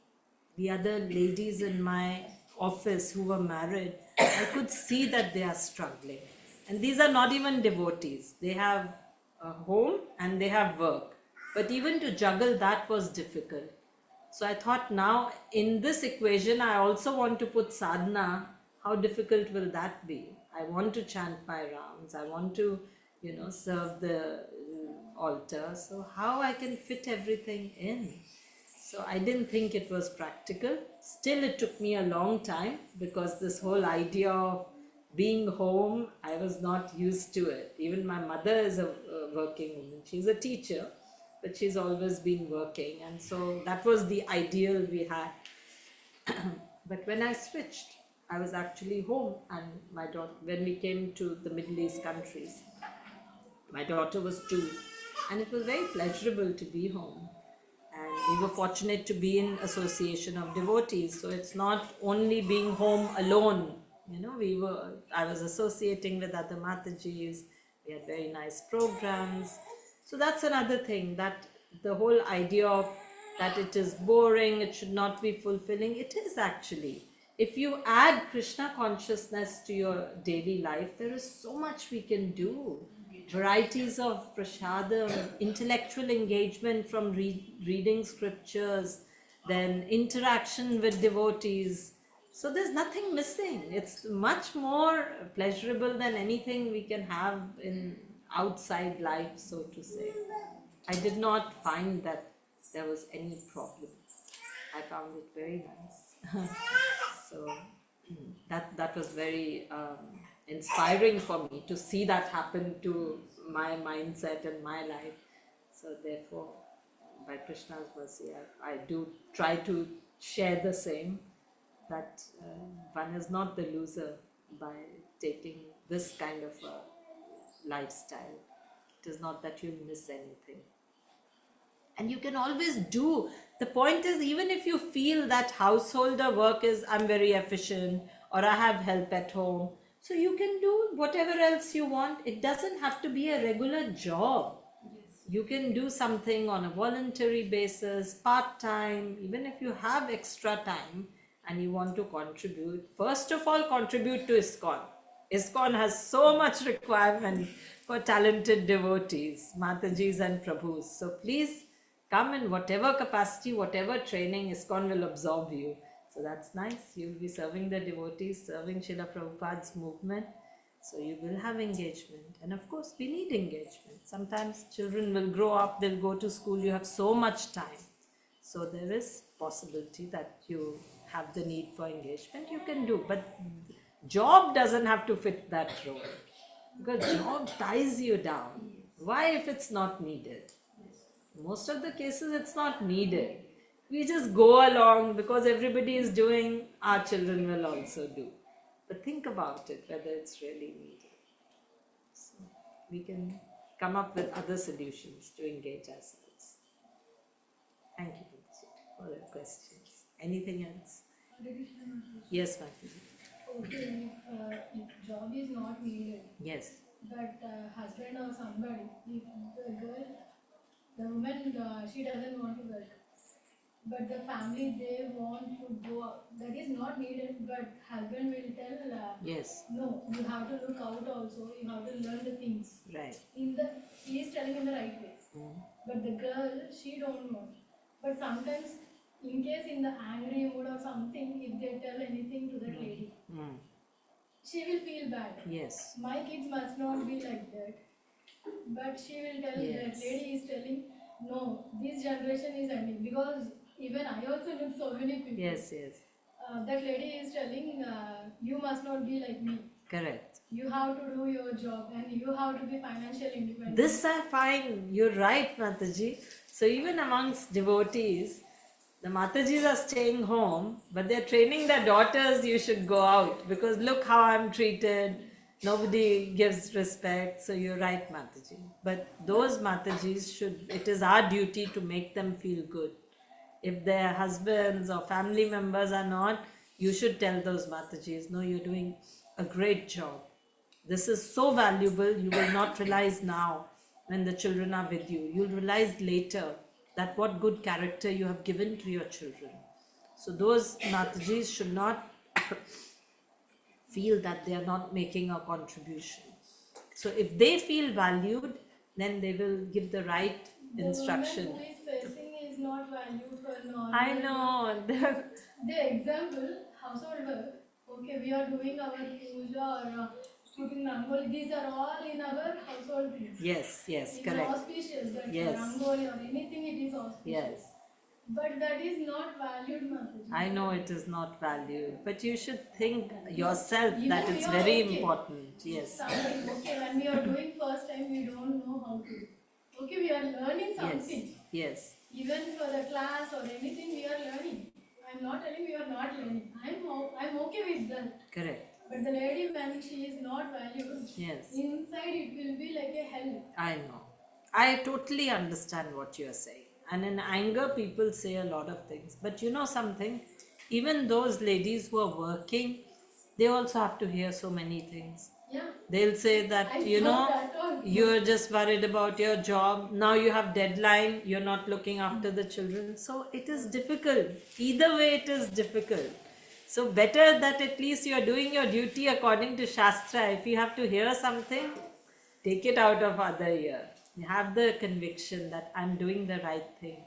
the other ladies in my office who were married, I could see that they are struggling. And these are not even devotees. They have a home and they have work. But even to juggle that was difficult. So I thought, now in this equation, I also want to put sadhana. How difficult will that be? I want to chant my rounds. I want to, serve the altar. So how I can fit everything in? So I didn't think it was practical. Still, it took me a long time because this whole idea of being home, I was not used to it. Even my mother is a working woman. She's a teacher, but she's always been working. And so that was the ideal we had. But when I switched, I was actually home, and my daughter, when we came to the Middle East countries, my daughter was 2, and it was very pleasurable to be home. And we were fortunate to be in association of devotees, so it's not only being home alone. I was associating with other matajis. We had very nice programs. So that's another thing, that the whole idea of that it is boring, it should not be fulfilling. It is actually. If you add Krishna consciousness to your daily life, there is so much we can do. Varieties of prasadam, intellectual engagement from reading scriptures, then interaction with devotees. So there's nothing missing. It's much more pleasurable than anything we can have in outside life, so to say. I did not find that there was any problem. I found it very nice. So that was very inspiring for me to see that happen to my mindset and my life. So therefore, by Krishna's mercy, I do try to share the same, that one is not the loser by taking this kind of a lifestyle. It is not that you miss anything. And you can always do. The point is, even if you feel that householder work is, I'm very efficient, or I have help at home, so you can do whatever else you want. It doesn't have to be a regular job. You can do something on a voluntary basis, part-time. Even if you have extra time and you want to contribute, first of all, contribute to ISKCON. ISKCON has so much requirement for talented devotees, Matajis and Prabhus. So please come in whatever capacity, whatever training, ISKCON will absorb you. So that's nice. You'll be serving the devotees, serving Srila Prabhupada's movement. So you will have engagement. And of course, we need engagement. Sometimes children will grow up, they'll go to school, you have so much time. So there is possibility that you have the need for engagement, you can do. But job doesn't have to fit that role. Because job ties you down. Why if it's not needed? Most of the cases it's not needed. We just go along because everybody is doing, our children will also do. But think about it, whether it's really needed. So we can come up with other solutions to engage ourselves. Thank you for the questions. Anything else? Yes, Mataji. Okay, if job is not needed, Yes. but husband or somebody, if the girl, the woman, she doesn't want to work, but the family, they want to go out. That is not needed, but husband will tell, Yes. no, you have to look out also, you have to learn the things. Right. He is telling in the right way. But the girl, she don't know. But sometimes, in case in the angry mood or something, if they tell anything to that lady, she will feel bad. Yes. My kids must not be like that. But she will tell, Yes. that lady is telling, no, this generation is ending. Because even I also know so many people. Yes, yes. That lady is telling, you must not be like me. Correct. You have to do your job and you have to be financially independent. This I find, you're right, Mataji. So even amongst devotees, the Matajis are staying home, but they're training their daughters, you should go out because look how I'm treated. Nobody gives respect. So you're right, Mataji. But those Matajis it is our duty to make them feel good. If their husbands or family members are not, you should tell those Matajis, no, you're doing a great job. This is so valuable, you will not realize now when the children are with you. You'll realize later that what good character you have given to your children. So those Matajis should not feel that they are not making a contribution. So if they feel valued, then they will give the right instruction. The woman who is facing is not valued for normal. I know. The example, household work, okay, we are doing our puja or putting rangoli, these are all in our household things. Yes, It's correct. auspicious, that Yes. rangoli or anything, it is auspicious. Yes. But that is not valued, Mataji. I know it is not valued, but you should think yourself Even that we it's are very okay. important. Yes. Something, okay, when we are doing first time, we don't know how to. Okay, we are learning Yes. something. Yes. Even for the class or anything, we are learning. I'm not telling we are not learning. I'm okay with that. Correct. But the lady, when she is not valued, Yes. inside it will be like a hell. I know. I totally understand what you are saying. And in anger, people say a lot of things. But you know something? Even those ladies who are working, they also have to hear so many things. Yeah. They'll say that, I you saw know, that also. you're just worried about your job. Now you have deadline. You're not looking after the children. So it is difficult. Either way, it is difficult. So better that at least you're doing your duty according to Shastra. If you have to hear something, take it out of other ear. You have the conviction that I'm doing the right thing.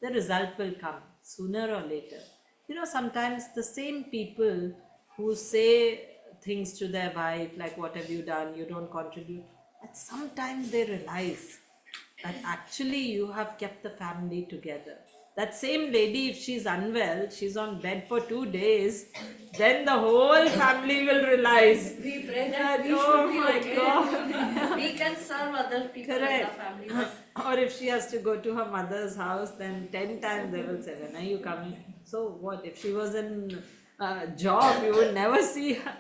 The result will come sooner or later. You know, sometimes the same people who say things to their wife, like, what have you done? You don't contribute. But sometimes they realize that actually you have kept the family together. That same lady, if she's unwell, she's on bed for 2 days, then the whole family will realize. We pray that, that we oh should be my okay. God. We can serve other people in Correct. the family. Or if she has to go to her mother's house, then 10 times they will say, when are you coming? So what? If she was in a job, you would never see her.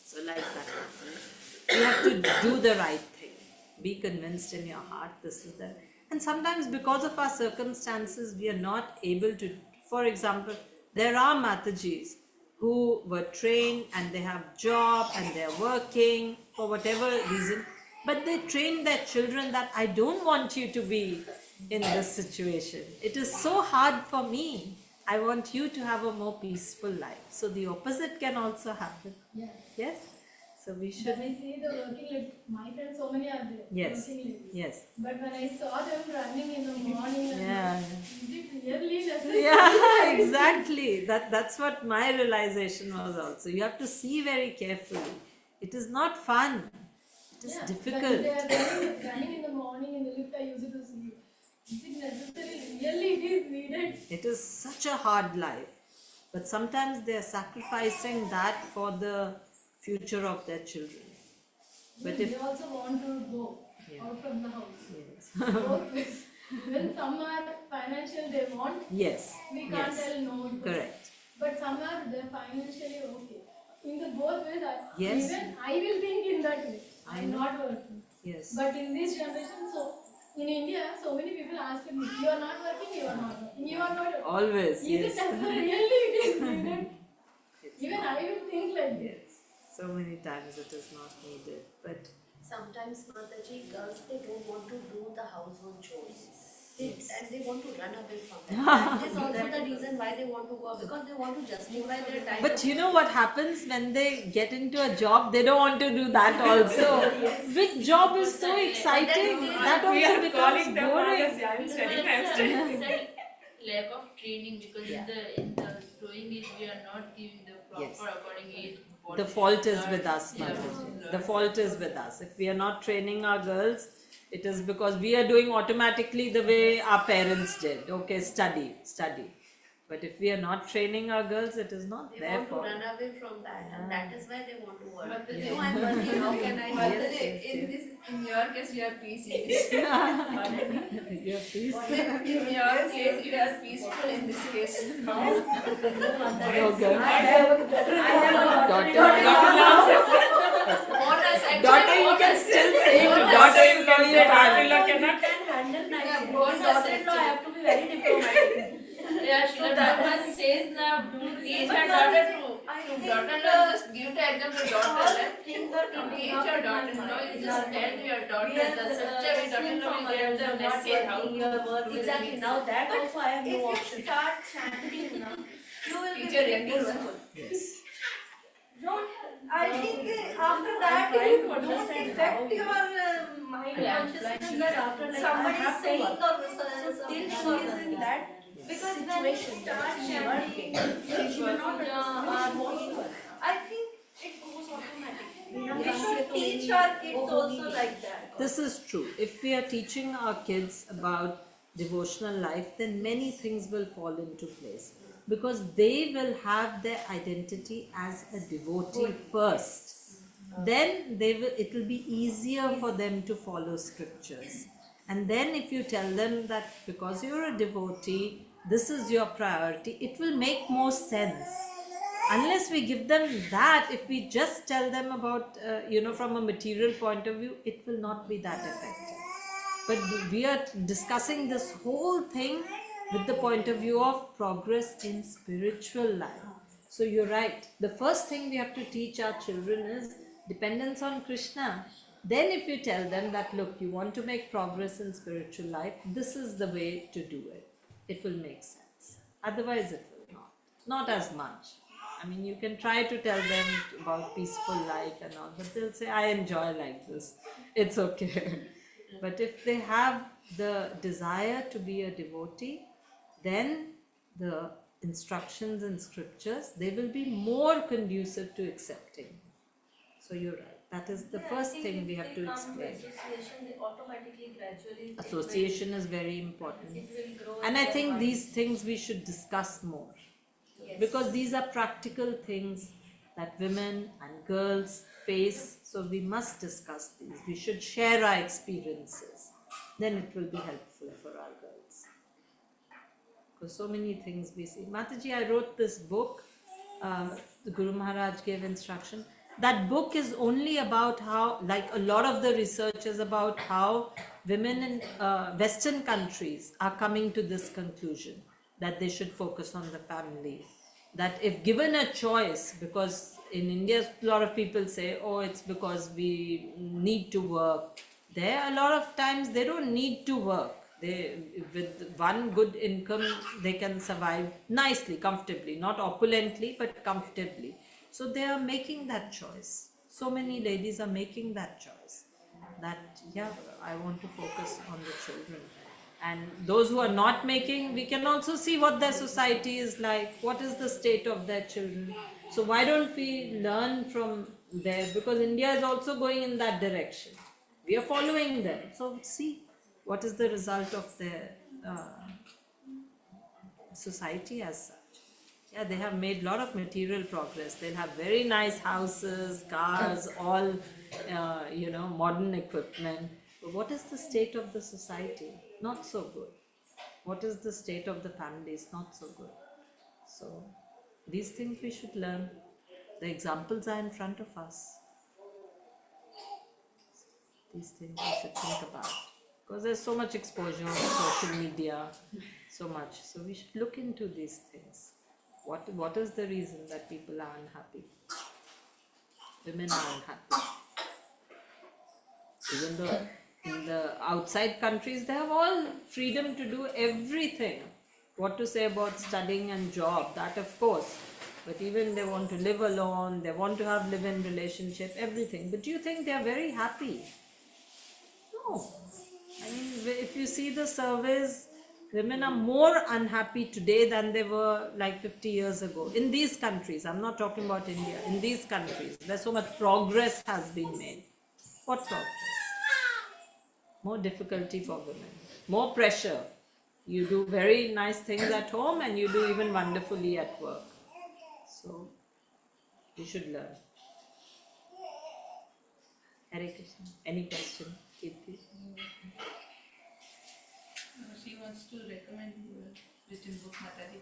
So like that. You have to do the right thing. Be convinced in your heart this is the. And sometimes because of our circumstances, we are not able to. For example, there are Matajis who were trained and they have job and they're working for whatever reason, but they train their children that I don't want you to be in this situation. It is so hard for me. I want you to have a more peaceful life. So the opposite can also happen. Yeah. Yes? So we should. When I see the working ladies, my friends, so many are there. Yes. Working ladies. Yes. But when I saw them running in the morning, Yeah. is it really necessary? Yeah, exactly. That's what my realization was also. You have to see very carefully. It is not fun. It is Yeah, difficult. when they are running in the morning in the lift, I used to see. Is it necessary? Really, it is needed. It is such a hard life. But sometimes they are sacrificing that for the future of their children. But they if also want to go Yeah. out from the house. yes. Both ways. When some are financial, they want. Yes. We can't Yes. tell no. Correct. But some are they're financially okay. In the both ways, Yes. even I will think in that way. I I'm know. not working. Yes. But in this generation, so in India, so many people ask me, you are not working, you are not working, you are not. Always. Is Yes. it necessary? Really, it is needed. It's Even not. I will think like this. Yes. So many times it is not needed. But Sometimes, Mataji, girls, they don't want to do the household chores. And they want to run away from them. That is also the reason why they want to go out, because they want to justify their time. But you know what happens when they get into a job? They don't want to do that also. Which job is so exciting? That also becomes boring. It's a lack of training, because in the drawing age we are not giving the proper Yes. according age. The fault is with us, Yeah. Mataji. The fault is with us. If we are not training our girls, it is because we are doing automatically the way our parents did. Okay, study. But if we are not training our girls, it is not They their want to fault. run away from that, and that is why they want to work. But You know, I'm working, how can I Yes, yes, in your case you are peaceful. Your peace. In your case you are peaceful in this case. No girl. I have Daughter, you can still say it. Daughter, you can say daughter-in-law can handle nice. Daughter-in-law, I have to be very diplomatic. Yeah, Shila Dharma says now to teach her daughter to daughter-in-law, just give the example daughter. To teach your daughter-in-law, you just tell your daughter the such a way daughter-in-law will get the message how to Exactly. Now that also I have no If option. you start chanting, na, you will be Teacher very equals peaceful. Yes. Don't, I think after that trying you to don't understand affect how your mind consciousness that after like somebody I is have to saying work. or still she is in that Because situation that she is working. She may not understand what she wants. I think it goes automatically. We should teach our kids also like that. This is true. If we are teaching our kids about devotional life, then many things will fall into place because they will have their identity as a devotee first. Then it will be easier for them to follow scriptures. And then if you tell them that because you're a devotee, this is your priority, it will make more sense. Unless we give them that, if we just tell them about, from a material point of view, it will not be that effective. But we are discussing this whole thing with the point of view of progress in spiritual life. So you're right. The first thing we have to teach our children is dependence on Krishna. Then if you tell them that, look, you want to make progress in spiritual life, this is the way to do it. It will make sense. Otherwise it will not. Not as much. I mean, you can try to tell them about peaceful life and all, but they'll say, I enjoy like this. It's okay. But if they have the desire to be a devotee, then the instructions in scriptures, they will be more conducive to accepting. So you're right. That is the first thing we have to explain. Association, they automatically, gradually. Association is very important. It will grow. And I think these things we should discuss more. Yes. Because these are practical things that women and girls face, so we must discuss these. We should share our experiences. Then it will be helpful for our girls. Because so many things we see. Mataji, I wrote this book, the Guru Maharaj gave instruction. That book is only about how, like a lot of the research is about how women in Western countries are coming to this conclusion that they should focus on the family. That if given a choice, because in India a lot of people say, oh, it's because we need to work. There a lot of times they don't need to work. They, with one good income, they can survive nicely, comfortably, not opulently, but comfortably. So they are making that choice. So many ladies are making that choice. That, yeah, I want to focus on the children. And those who are not making, we can also see what their society is like, what is the state of their children. So why don't we learn from there? Because India is also going in that direction. We are following them. So see what is the result of their society as such. Yeah, they have made a lot of material progress. They'll have very nice houses, cars, all, modern equipment. But what is the state of the society? Not so good. What is the state of the families? Not so good. So, these things we should learn. The examples are in front of us. These things we should think about. Because there's so much exposure on social media, so much. So, we should look into these things. What is the reason that people are unhappy? Women are unhappy. Even though in the outside countries they have all freedom to do everything. What to say about studying and job, that of course. But even they want to live alone, they want to have live-in relationship, everything. But do you think they are very happy? No. I mean, if you see the surveys, women are more unhappy today than they were like 50 years ago. In these countries, I'm not talking about India, in these countries, where so much progress has been made. What progress? More difficulty for women, more pressure. You do very nice things at home and you do even wonderfully at work. So, you should learn. Hare Krishna. Any question? Kirti? She wants to recommend your written book, Mataji,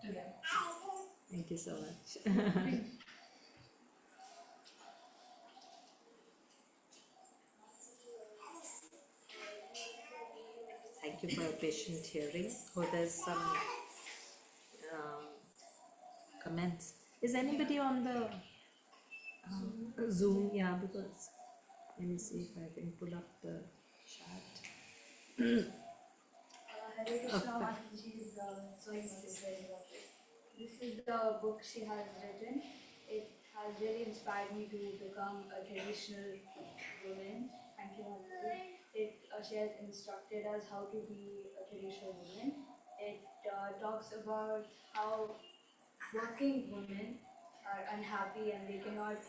to them. Thank you so much. Thank you for your patient hearing. Oh, there's some comments. Is anybody on the Zoom? Yeah, because let me see if I can pull up the chat. Hare Krishna Mataji's sorry, not is very lovely. This is the book she has written. It has really inspired me to become a traditional woman. Thank you, Mataji. She has instructed us how to be a traditional woman. It talks about how working women are unhappy and they cannot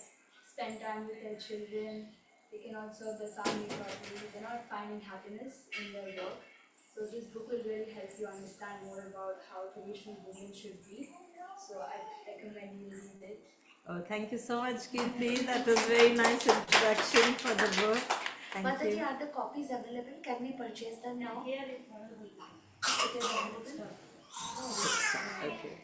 spend time with their children, they cannot serve their family properly, they're not finding happiness in their work. So this book will really help you understand more about how traditional women should be. So I recommend you read it. Oh, thank you so much, Kirti. That was very nice introduction for the book. Thank Mataji, you. are the copies available? Can we purchase them now? Here is available. It is available. Okay.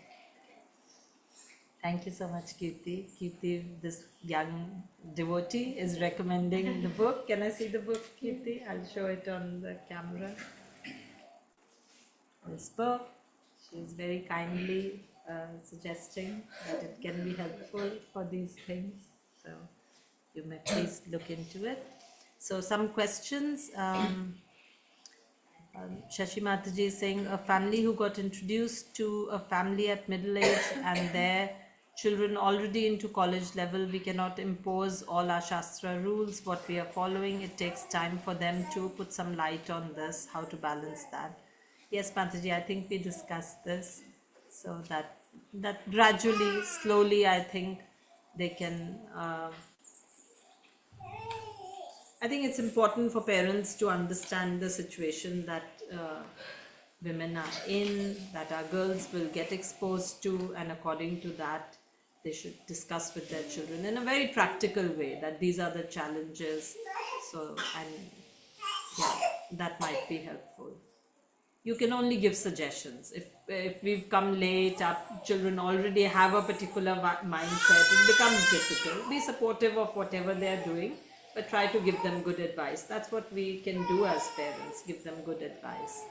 Thank you so much, Kirti. Kirti, this young devotee, is recommending the book. Can I see the book, Kirti? I'll show it on the camera. This book, she is very kindly suggesting that it can be helpful for these things. So you may please look into it. So some questions. Shashi Mataji is saying a family who got introduced to a family at middle age and their children already into college level, we cannot impose all our Shastra rules, what we are following. It takes time for them to put some light on this, how to balance that. Yes, Mataji, I think we discussed this. So that gradually, slowly, I think they can I think it's important for parents to understand the situation that women are in, that our girls will get exposed to, and according to that, they should discuss with their children in a very practical way that these are the challenges. So, and yeah, that might be helpful. You can only give suggestions. If we've come late, our children already have a particular mindset, it becomes difficult. Be supportive of whatever they're doing, but try to give them good advice. That's what we can do as parents, give them good advice.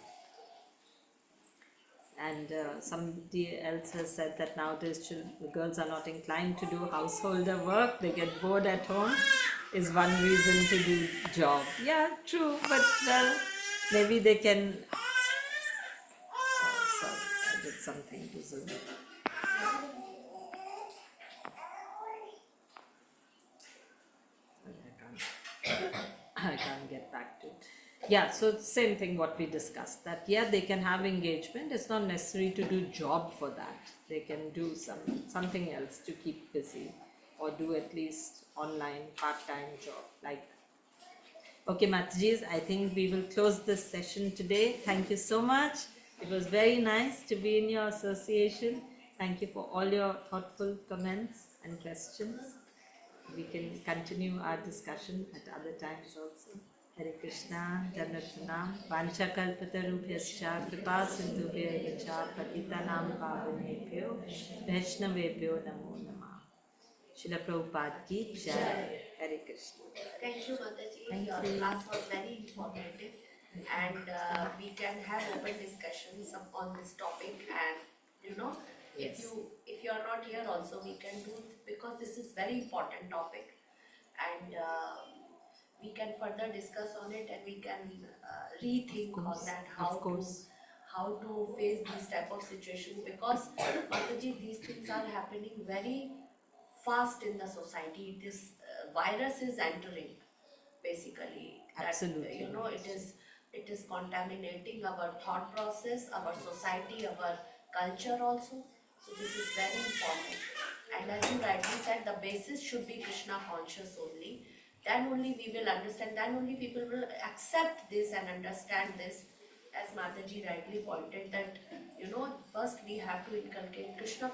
And somebody else has said that nowadays the girls are not inclined to do householder work, they get bored at home, is one reason to do job. Yeah, true, but well, maybe they can. Oh, sorry, I did something to Zoom. I can't get back to it. Yeah, so same thing what we discussed, that yeah, they can have engagement. It's not necessary to do job for that. They can do something else to keep busy, or do at least online part-time job. Like, okay, Matajis, I think we will close this session today. Thank you so much. It was very nice to be in your association. Thank you for all your thoughtful comments and questions. We can continue our discussion at other times also. Hare Krishna, Janatnam, Vancha Kalpatarubhyascha, Kripa Sindhubhya Vacha, Patitanam Pavanebhyo, Vaishnavebhyo Namo Namah. Srila Prabhupada ki Jai. Hare Krishna. Thank you, Mataji. Thank Your you. class was very informative, and we can have open discussions on this topic. And you know, Yes. if you are not here, also we can do it, because this is very important topic, and we can further discuss on it, and we can rethink on that how to face these type of situations, because Mataji, these things are happening very fast in the society. This virus is entering, basically. That, Absolutely. you know, it is contaminating our thought process, our society, our culture also. So this is very important. And as you rightly said, the basis should be Krishna conscious only. Then only we will understand, then only people will accept this and understand this. As Mataji rightly pointed that, you know, first we have to inculcate Krishna